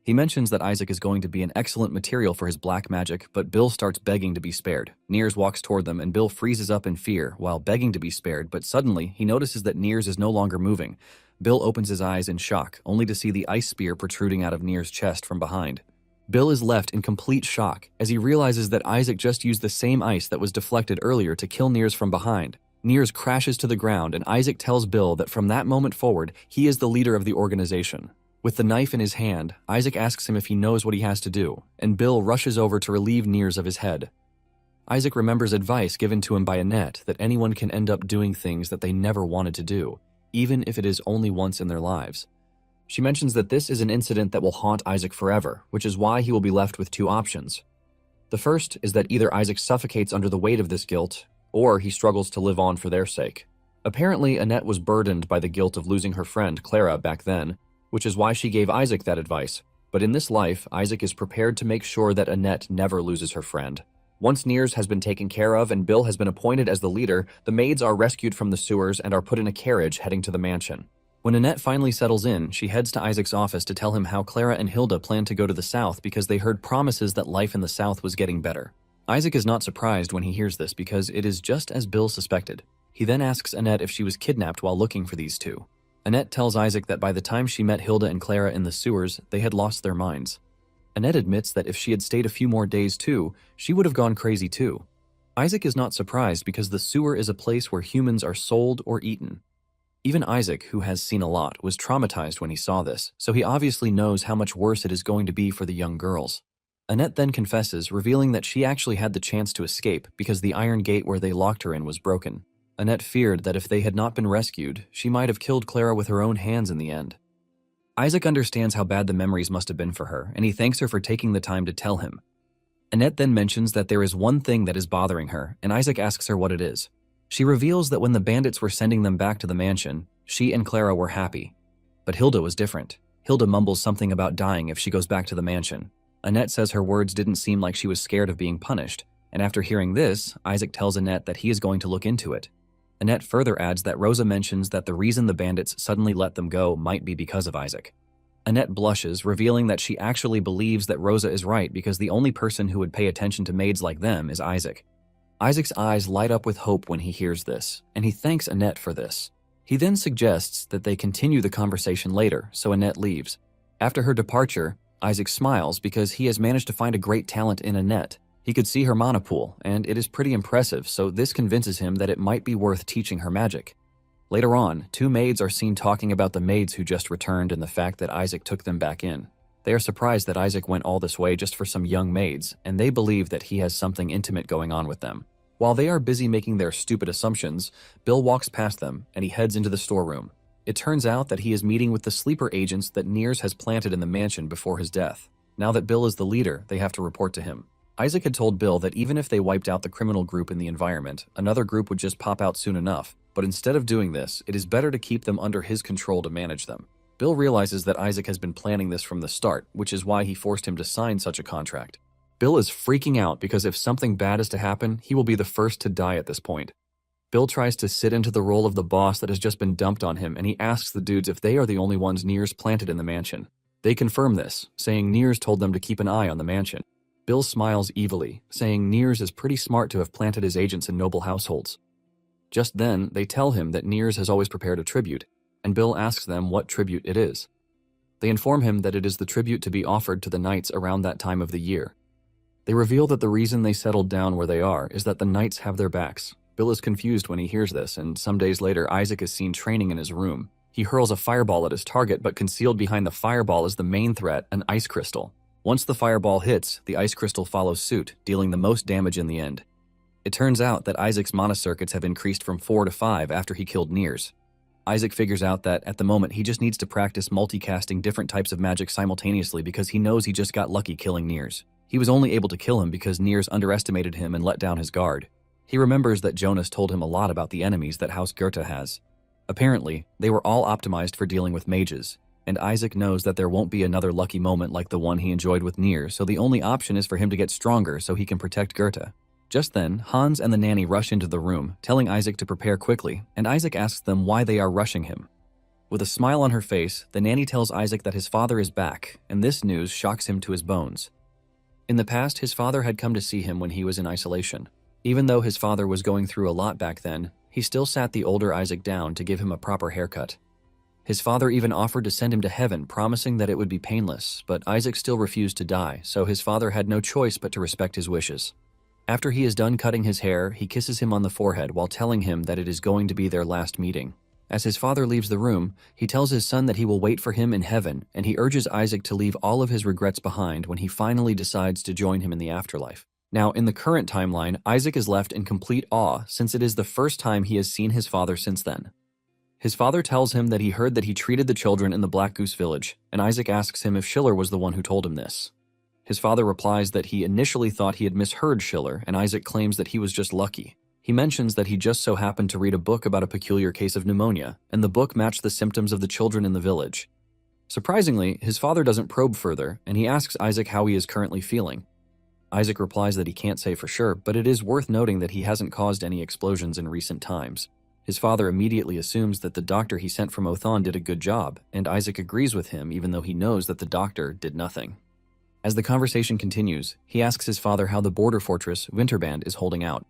He mentions that Isaac is going to be an excellent material for his black magic, but Bill starts begging to be spared. Niers walks toward them and Bill freezes up in fear while begging to be spared, but suddenly he notices that Niers is no longer moving. Bill opens his eyes in shock, only to see the ice spear protruding out of Niers' chest from behind. Bill is left in complete shock as he realizes that Isaac just used the same ice that was deflected earlier to kill Niers from behind. Niers crashes to the ground and Isaac tells Bill that from that moment forward, he is the leader of the organization. With the knife in his hand, Isaac asks him if he knows what he has to do, and Bill rushes over to relieve Niers of his head. Isaac remembers advice given to him by Annette that anyone can end up doing things that they never wanted to do, even if it is only once in their lives. She mentions that this is an incident that will haunt Isaac forever, which is why he will be left with two options. The first is that either Isaac suffocates under the weight of this guilt, or he struggles to live on for their sake. Apparently, Annette was burdened by the guilt of losing her friend Clara back then, which is why she gave Isaac that advice. But in this life, Isaac is prepared to make sure that Annette never loses her friend. Once Niers has been taken care of and Bill has been appointed as the leader, the maids are rescued from the sewers and are put in a carriage heading to the mansion. When Annette finally settles in, she heads to Isaac's office to tell him how Clara and Hilda plan to go to the south because they heard promises that life in the south was getting better. Isaac is not surprised when he hears this because it is just as Bill suspected. He then asks Annette if she was kidnapped while looking for these two. Annette tells Isaac that by the time she met Hilda and Clara in the sewers, they had lost their minds. Annette admits that if she had stayed a few more days too, she would have gone crazy too. Isaac is not surprised because the sewer is a place where humans are sold or eaten. Even Isaac, who has seen a lot, was traumatized when he saw this, so he obviously knows how much worse it is going to be for the young girls. Annette then confesses, revealing that she actually had the chance to escape because the iron gate where they locked her in was broken. Annette feared that if they had not been rescued, she might have killed Clara with her own hands in the end. Isaac understands how bad the memories must have been for her, and he thanks her for taking the time to tell him. Annette then mentions that there is one thing that is bothering her, and Isaac asks her what it is. She reveals that when the bandits were sending them back to the mansion, she and Clara were happy. But Hilda was different. Hilda mumbles something about dying if she goes back to the mansion. Annette says her words didn't seem like she was scared of being punished, and after hearing this, Isaac tells Annette that he is going to look into it. Annette further adds that Rosa mentions that the reason the bandits suddenly let them go might be because of Isaac. Annette blushes, revealing that she actually believes that Rosa is right because the only person who would pay attention to maids like them is Isaac. Isaac's eyes light up with hope when he hears this, and he thanks Annette for this. He then suggests that they continue the conversation later, so Annette leaves. After her departure, Isaac smiles because he has managed to find a great talent in Annette. He could see her mana pool, and it is pretty impressive, so this convinces him that it might be worth teaching her magic. Later on, two maids are seen talking about the maids who just returned and the fact that Isaac took them back in. They are surprised that Isaac went all this way just for some young maids, and they believe that he has something intimate going on with them. While they are busy making their stupid assumptions, Bill walks past them and he heads into the storeroom. It turns out that he is meeting with the sleeper agents that Niers has planted in the mansion before his death. Now that Bill is the leader, they have to report to him. Isaac had told Bill that even if they wiped out the criminal group in the environment, another group would just pop out soon enough. But instead of doing this, it is better to keep them under his control to manage them. Bill realizes that Isaac has been planning this from the start, which is why he forced him to sign such a contract. Bill is freaking out because if something bad is to happen, he will be the first to die at this point. Bill tries to sit into the role of the boss that has just been dumped on him, and he asks the dudes if they are the only ones Niers planted in the mansion. They confirm this, saying Niers told them to keep an eye on the mansion. Bill smiles evilly, saying Niers is pretty smart to have planted his agents in noble households. Just then, they tell him that Niers has always prepared a tribute, and Bill asks them what tribute it is. They inform him that it is the tribute to be offered to the knights around that time of the year. They reveal that the reason they settled down where they are is that the knights have their backs. Bill is confused when he hears this, and some days later Isaac is seen training in his room. He hurls a fireball at his target, but concealed behind the fireball is the main threat, an ice crystal. Once the fireball hits, the ice crystal follows suit, dealing the most damage in the end. It turns out that Isaac's mana circuits have increased from 4 to 5 after he killed Niers. Isaac figures out that, at the moment, he just needs to practice multicasting different types of magic simultaneously because he knows he just got lucky killing Niers. He was only able to kill him because Niers underestimated him and let down his guard. He remembers that Jonas told him a lot about the enemies that House Goethe has. Apparently, they were all optimized for dealing with mages, and Isaac knows that there won't be another lucky moment like the one he enjoyed with Niers, so the only option is for him to get stronger so he can protect Goethe. Just then, Hans and the nanny rush into the room, telling Isaac to prepare quickly, and Isaac asks them why they are rushing him. With a smile on her face, the nanny tells Isaac that his father is back, and this news shocks him to his bones. In the past, his father had come to see him when he was in isolation. Even though his father was going through a lot back then, he still sat the older Isaac down to give him a proper haircut. His father even offered to send him to heaven, promising that it would be painless, but Isaac still refused to die, so his father had no choice but to respect his wishes. After he is done cutting his hair, he kisses him on the forehead while telling him that it is going to be their last meeting. As his father leaves the room, he tells his son that he will wait for him in heaven, and he urges Isaac to leave all of his regrets behind when he finally decides to join him in the afterlife. Now, in the current timeline, Isaac is left in complete awe since it is the first time he has seen his father since then. His father tells him that he heard that he treated the children in the Black Goose Village, and Isaac asks him if Schiller was the one who told him this. His father replies that he initially thought he had misheard Schiller, and Isaac claims that he was just lucky. He mentions that he just so happened to read a book about a peculiar case of pneumonia, and the book matched the symptoms of the children in the village. Surprisingly, his father doesn't probe further, and he asks Isaac how he is currently feeling. Isaac replies that he can't say for sure, but it is worth noting that he hasn't caused any explosions in recent times. His father immediately assumes that the doctor he sent from Othon did a good job, and Isaac agrees with him even though he knows that the doctor did nothing. As the conversation continues, he asks his father how the border fortress, Winterband, is holding out.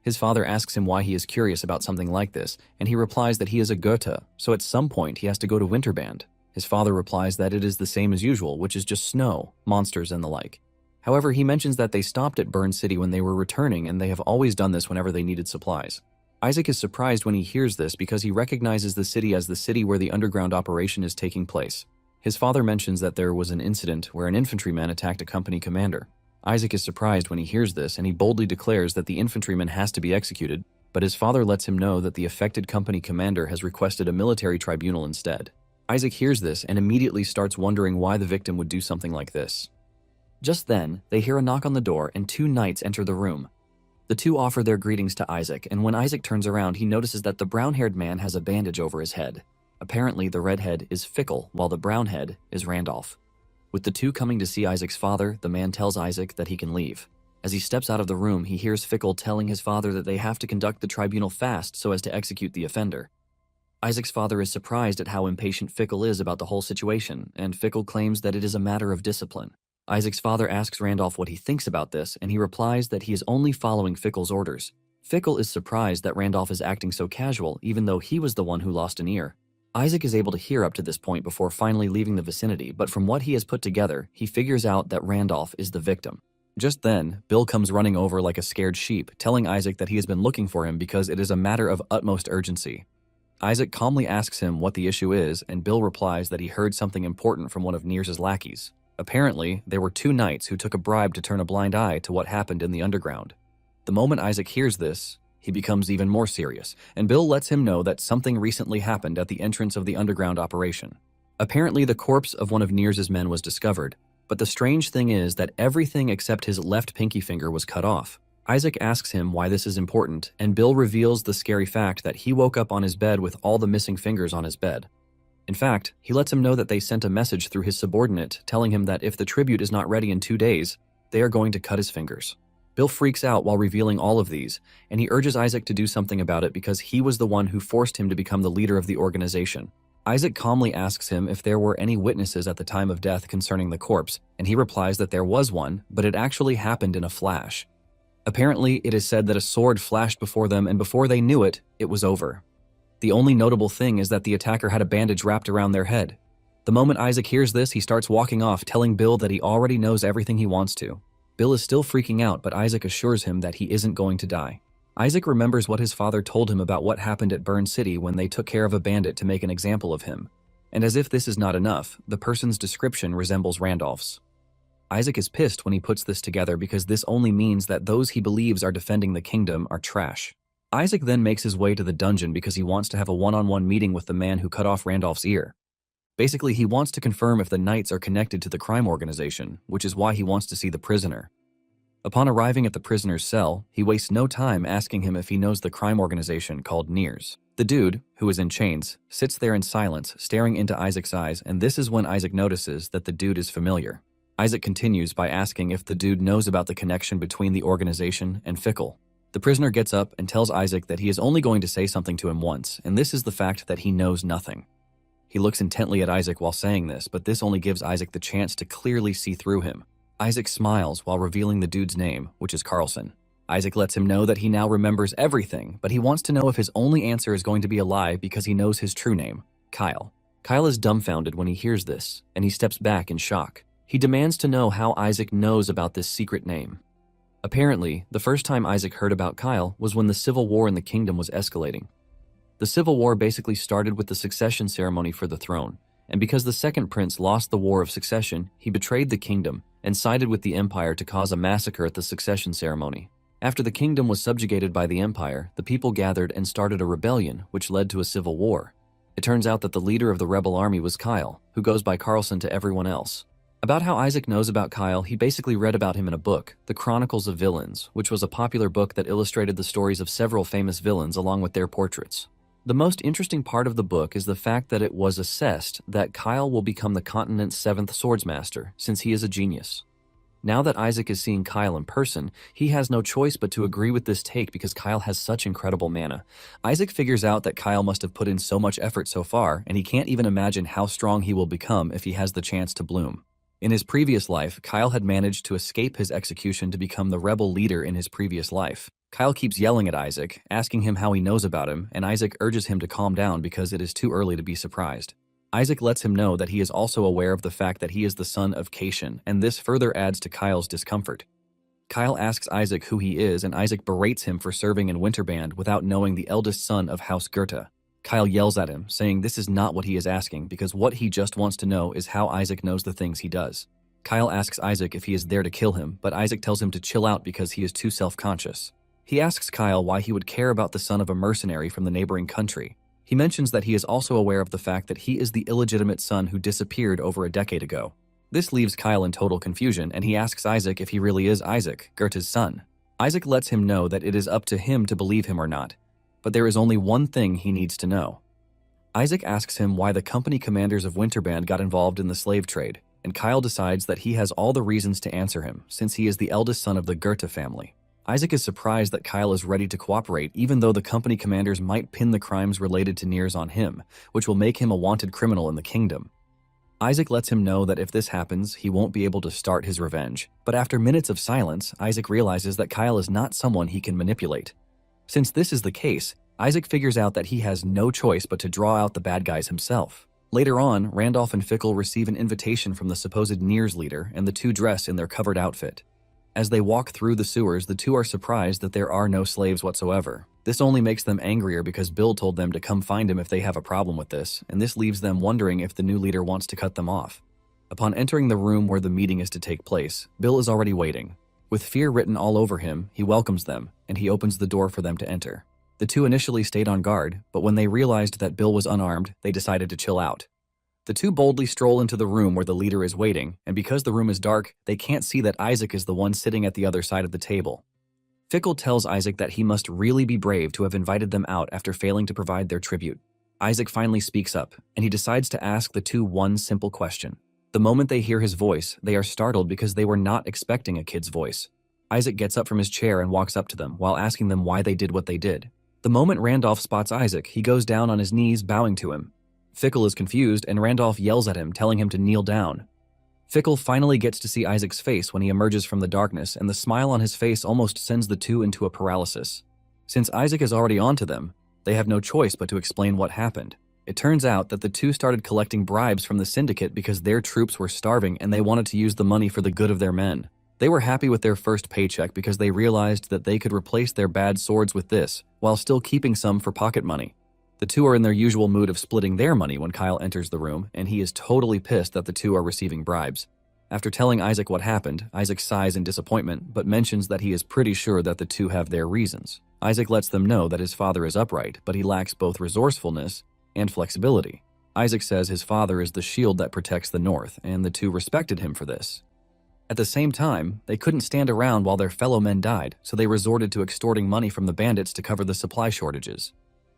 His father asks him why he is curious about something like this, and he replies that he is a Goethe, so at some point he has to go to Winterband. His father replies that it is the same as usual, which is just snow, monsters, and the like. However, he mentions that they stopped at Burn City when they were returning, and they have always done this whenever they needed supplies. Isaac is surprised when he hears this because he recognizes the city as the city where the underground operation is taking place. His father mentions that there was an incident where an infantryman attacked a company commander. Isaac is surprised when he hears this, and he boldly declares that the infantryman has to be executed, but his father lets him know that the affected company commander has requested a military tribunal instead. Isaac hears this and immediately starts wondering why the victim would do something like this. Just then, they hear a knock on the door and two knights enter the room. The two offer their greetings to Isaac, and when Isaac turns around, he notices that the brown-haired man has a bandage over his head. Apparently, the redhead is Fickle, while the brownhead is Randolph. With the two coming to see Isaac's father, the man tells Isaac that he can leave. As he steps out of the room, he hears Fickle telling his father that they have to conduct the tribunal fast so as to execute the offender. Isaac's father is surprised at how impatient Fickle is about the whole situation, and Fickle claims that it is a matter of discipline. Isaac's father asks Randolph what he thinks about this, and he replies that he is only following Fickle's orders. Fickle is surprised that Randolph is acting so casual, even though he was the one who lost an ear. Isaac is able to hear up to this point before finally leaving the vicinity, but from what he has put together, he figures out that Randolph is the victim. Just then, Bill comes running over like a scared sheep, telling Isaac that he has been looking for him because it is a matter of utmost urgency. Isaac calmly asks him what the issue is, and Bill replies that he heard something important from one of Nears' lackeys. Apparently, there were two knights who took a bribe to turn a blind eye to what happened in the underground. The moment Isaac hears this, he becomes even more serious, and Bill lets him know that something recently happened at the entrance of the underground operation. Apparently, the corpse of one of Nears' men was discovered, but the strange thing is that everything except his left pinky finger was cut off. Isaac asks him why this is important, and Bill reveals the scary fact that he woke up on his bed with all the missing fingers on his bed. In fact, he lets him know that they sent a message through his subordinate telling him that if the tribute is not ready in 2 days, they are going to cut his fingers. Bill freaks out while revealing all of these, and he urges Isaac to do something about it because he was the one who forced him to become the leader of the organization. Isaac calmly asks him if there were any witnesses at the time of death concerning the corpse, and he replies that there was one, but it actually happened in a flash. Apparently, it is said that a sword flashed before them, and before they knew it, it was over. The only notable thing is that the attacker had a bandage wrapped around their head. The moment Isaac hears this, he starts walking off, telling Bill that he already knows everything he wants to. Bill is still freaking out, but Isaac assures him that he isn't going to die. Isaac remembers what his father told him about what happened at Burn City when they took care of a bandit to make an example of him. And as if this is not enough, the person's description resembles Randolph's. Isaac is pissed when he puts this together because this only means that those he believes are defending the kingdom are trash. Isaac then makes his way to the dungeon because he wants to have a one-on-one meeting with the man who cut off Randolph's ear. Basically, he wants to confirm if the Knights are connected to the crime organization, which is why he wants to see the prisoner. Upon arriving at the prisoner's cell, he wastes no time asking him if he knows the crime organization called Nears. The dude, who is in chains, sits there in silence, staring into Isaac's eyes, and this is when Isaac notices that the dude is familiar. Isaac continues by asking if the dude knows about the connection between the organization and Fickle. The prisoner gets up and tells Isaac that he is only going to say something to him once, and this is the fact that he knows nothing. He looks intently at Isaac while saying this, but this only gives Isaac the chance to clearly see through him. Isaac smiles while revealing the dude's name, which is Carlson. Isaac lets him know that he now remembers everything, but he wants to know if his only answer is going to be a lie because he knows his true name, Kyle. Kyle is dumbfounded when he hears this, and he steps back in shock. He demands to know how Isaac knows about this secret name. Apparently, the first time Isaac heard about Kyle was when the civil war in the kingdom was escalating. The civil war basically started with the succession ceremony for the throne, and because the second prince lost the war of succession, he betrayed the kingdom and sided with the empire to cause a massacre at the succession ceremony. After the kingdom was subjugated by the empire, the people gathered and started a rebellion, which led to a civil war. It turns out that the leader of the rebel army was Kyle, who goes by Carlson to everyone else. About how Isaac knows about Kyle, he basically read about him in a book, The Chronicles of Villains, which was a popular book that illustrated the stories of several famous villains along with their portraits. The most interesting part of the book is the fact that it was assessed that Kyle will become the continent's 7th swordsmaster, since he is a genius. Now that Isaac is seeing Kyle in person, he has no choice but to agree with this take because Kyle has such incredible mana. Isaac figures out that Kyle must have put in so much effort so far, and he can't even imagine how strong he will become if he has the chance to bloom. In his previous life, Kyle had managed to escape his execution to become the rebel leader in his previous life. Kyle keeps yelling at Isaac, asking him how he knows about him, and Isaac urges him to calm down because it is too early to be surprised. Isaac lets him know that he is also aware of the fact that he is the son of Caitian, and this further adds to Kyle's discomfort. Kyle asks Isaac who he is, and Isaac berates him for serving in Winterband without knowing the eldest son of House Goethe. Kyle yells at him, saying this is not what he is asking because what he just wants to know is how Isaac knows the things he does. Kyle asks Isaac if he is there to kill him, but Isaac tells him to chill out because he is too self-conscious. He asks Kyle why he would care about the son of a mercenary from the neighboring country. He mentions that he is also aware of the fact that he is the illegitimate son who disappeared over a decade ago. This leaves Kyle in total confusion, and he asks Isaac if he really is Isaac, Goethe's son. Isaac lets him know that it is up to him to believe him or not. But there is only one thing he needs to know. Isaac asks him why the company commanders of Winterband got involved in the slave trade, and Kyle decides that he has all the reasons to answer him, since he is the eldest son of the Goethe family. Isaac is surprised that Kyle is ready to cooperate even though the company commanders might pin the crimes related to Nears on him, which will make him a wanted criminal in the kingdom. Isaac lets him know that if this happens, he won't be able to start his revenge. But after minutes of silence, Isaac realizes that Kyle is not someone he can manipulate. Since this is the case, Isaac figures out that he has no choice but to draw out the bad guys himself. Later on, Randolph and Fickle receive an invitation from the supposed Nears leader, and the two dress in their covered outfit. As they walk through the sewers, the two are surprised that there are no slaves whatsoever. This only makes them angrier because Bill told them to come find him if they have a problem with this, and this leaves them wondering if the new leader wants to cut them off. Upon entering the room where the meeting is to take place, Bill is already waiting. With fear written all over him, he welcomes them, and he opens the door for them to enter. The two initially stayed on guard, but when they realized that Bill was unarmed, they decided to chill out. The two boldly stroll into the room where the leader is waiting, and because the room is dark, they can't see that Isaac is the one sitting at the other side of the table. Fickle tells Isaac that he must really be brave to have invited them out after failing to provide their tribute. Isaac finally speaks up, and he decides to ask the two one simple question. The moment they hear his voice, they are startled because they were not expecting a kid's voice. Isaac gets up from his chair and walks up to them while asking them why they did what they did. The moment Randolph spots Isaac, he goes down on his knees, bowing to him. Fickle is confused, and Randolph yells at him, telling him to kneel down. Fickle finally gets to see Isaac's face when he emerges from the darkness, and the smile on his face almost sends the two into a paralysis. Since Isaac is already onto them, they have no choice but to explain what happened. It turns out that the two started collecting bribes from the syndicate because their troops were starving and they wanted to use the money for the good of their men. They were happy with their first paycheck because they realized that they could replace their bad swords with this, while still keeping some for pocket money. The two are in their usual mood of splitting their money when Kyle enters the room, and he is totally pissed that the two are receiving bribes. After telling Isaac what happened, Isaac sighs in disappointment, but mentions that he is pretty sure that the two have their reasons. Isaac lets them know that his father is upright, but he lacks both resourcefulness and flexibility. Isaac says his father is the shield that protects the North, and the two respected him for this. At the same time, they couldn't stand around while their fellow men died, so they resorted to extorting money from the bandits to cover the supply shortages.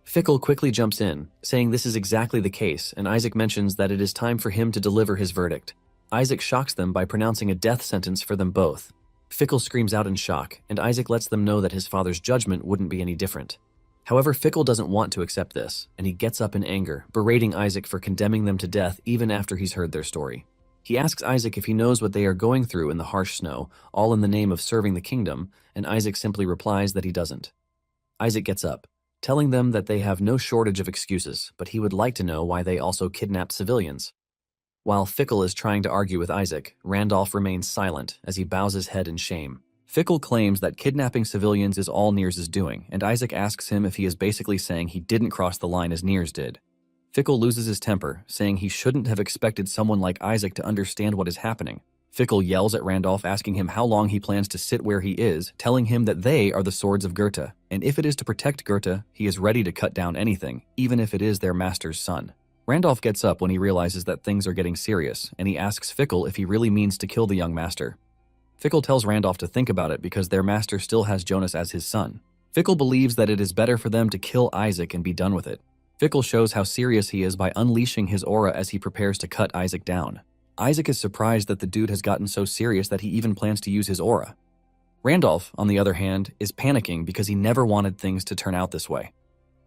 Fickle quickly jumps in, saying this is exactly the case, and Isaac mentions that it is time for him to deliver his verdict. Isaac shocks them by pronouncing a death sentence for them both. Fickle screams out in shock, and Isaac lets them know that his father's judgment wouldn't be any different. However, Fickle doesn't want to accept this, and he gets up in anger, berating Isaac for condemning them to death even after he's heard their story. He asks Isaac if he knows what they are going through in the harsh snow, all in the name of serving the kingdom, and Isaac simply replies that he doesn't. Isaac gets up, telling them that they have no shortage of excuses, but he would like to know why they also kidnapped civilians. While Fickle is trying to argue with Isaac, Randolph remains silent as he bows his head in shame. Fickle claims that kidnapping civilians is all Nears' doing, and Isaac asks him if he is basically saying he didn't cross the line as Nears did. Fickle loses his temper, saying he shouldn't have expected someone like Isaac to understand what is happening. Fickle yells at Randolph, asking him how long he plans to sit where he is, telling him that they are the swords of Goethe, and if it is to protect Goethe, he is ready to cut down anything, even if it is their master's son. Randolph gets up when he realizes that things are getting serious, and he asks Fickle if he really means to kill the young master. Fickle tells Randolph to think about it because their master still has Jonas as his son. Fickle believes that it is better for them to kill Isaac and be done with it. Fickle shows how serious he is by unleashing his aura as he prepares to cut Isaac down. Isaac is surprised that the dude has gotten so serious that he even plans to use his aura. Randolph, on the other hand, is panicking because he never wanted things to turn out this way.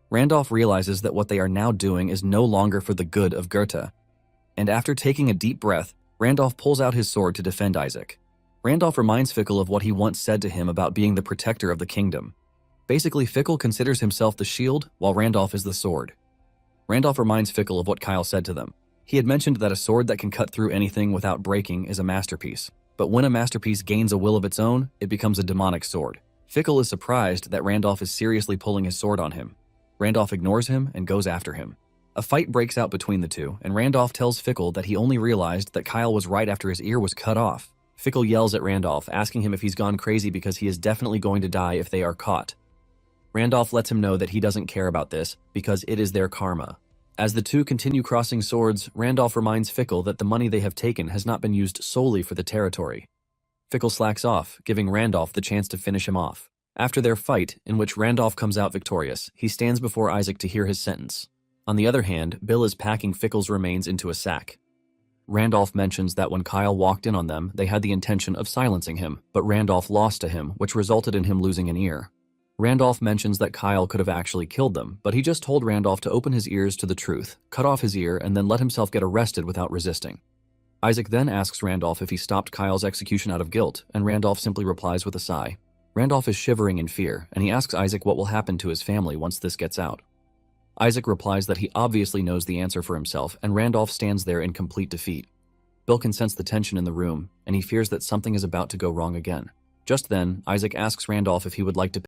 Randolph realizes that what they are now doing is no longer for the good of Goethe. And after taking a deep breath, Randolph pulls out his sword to defend Isaac. Randolph reminds Fickle of what he once said to him about being the protector of the kingdom. Basically, Fickle considers himself the shield, while Randolph is the sword. Randolph reminds Fickle of what Kyle said to them. He had mentioned that a sword that can cut through anything without breaking is a masterpiece. But when a masterpiece gains a will of its own, it becomes a demonic sword. Fickle is surprised that Randolph is seriously pulling his sword on him. Randolph ignores him and goes after him. A fight breaks out between the two, and Randolph tells Fickle that he only realized that Kyle was right after his ear was cut off. Fickle yells at Randolph, asking him if he's gone crazy because he is definitely going to die if they are caught. Randolph lets him know that he doesn't care about this because it is their karma. As the two continue crossing swords, Randolph reminds Fickle that the money they have taken has not been used solely for the territory. Fickle slacks off, giving Randolph the chance to finish him off. After their fight, in which Randolph comes out victorious, he stands before Isaac to hear his sentence. On the other hand, Bill is packing Fickle's remains into a sack. Randolph mentions that when Kyle walked in on them, they had the intention of silencing him, but Randolph lost to him, which resulted in him losing an ear. Randolph mentions that Kyle could have actually killed them, but he just told Randolph to open his ears to the truth, cut off his ear, and then let himself get arrested without resisting. Isaac then asks Randolph if he stopped Kyle's execution out of guilt, and Randolph simply replies with a sigh. Randolph is shivering in fear, and he asks Isaac what will happen to his family once this gets out. Isaac replies that he obviously knows the answer for himself, and Randolph stands there in complete defeat. Bill can sense the tension in the room, and he fears that something is about to go wrong again. Just then, Isaac asks Randolph if he would like to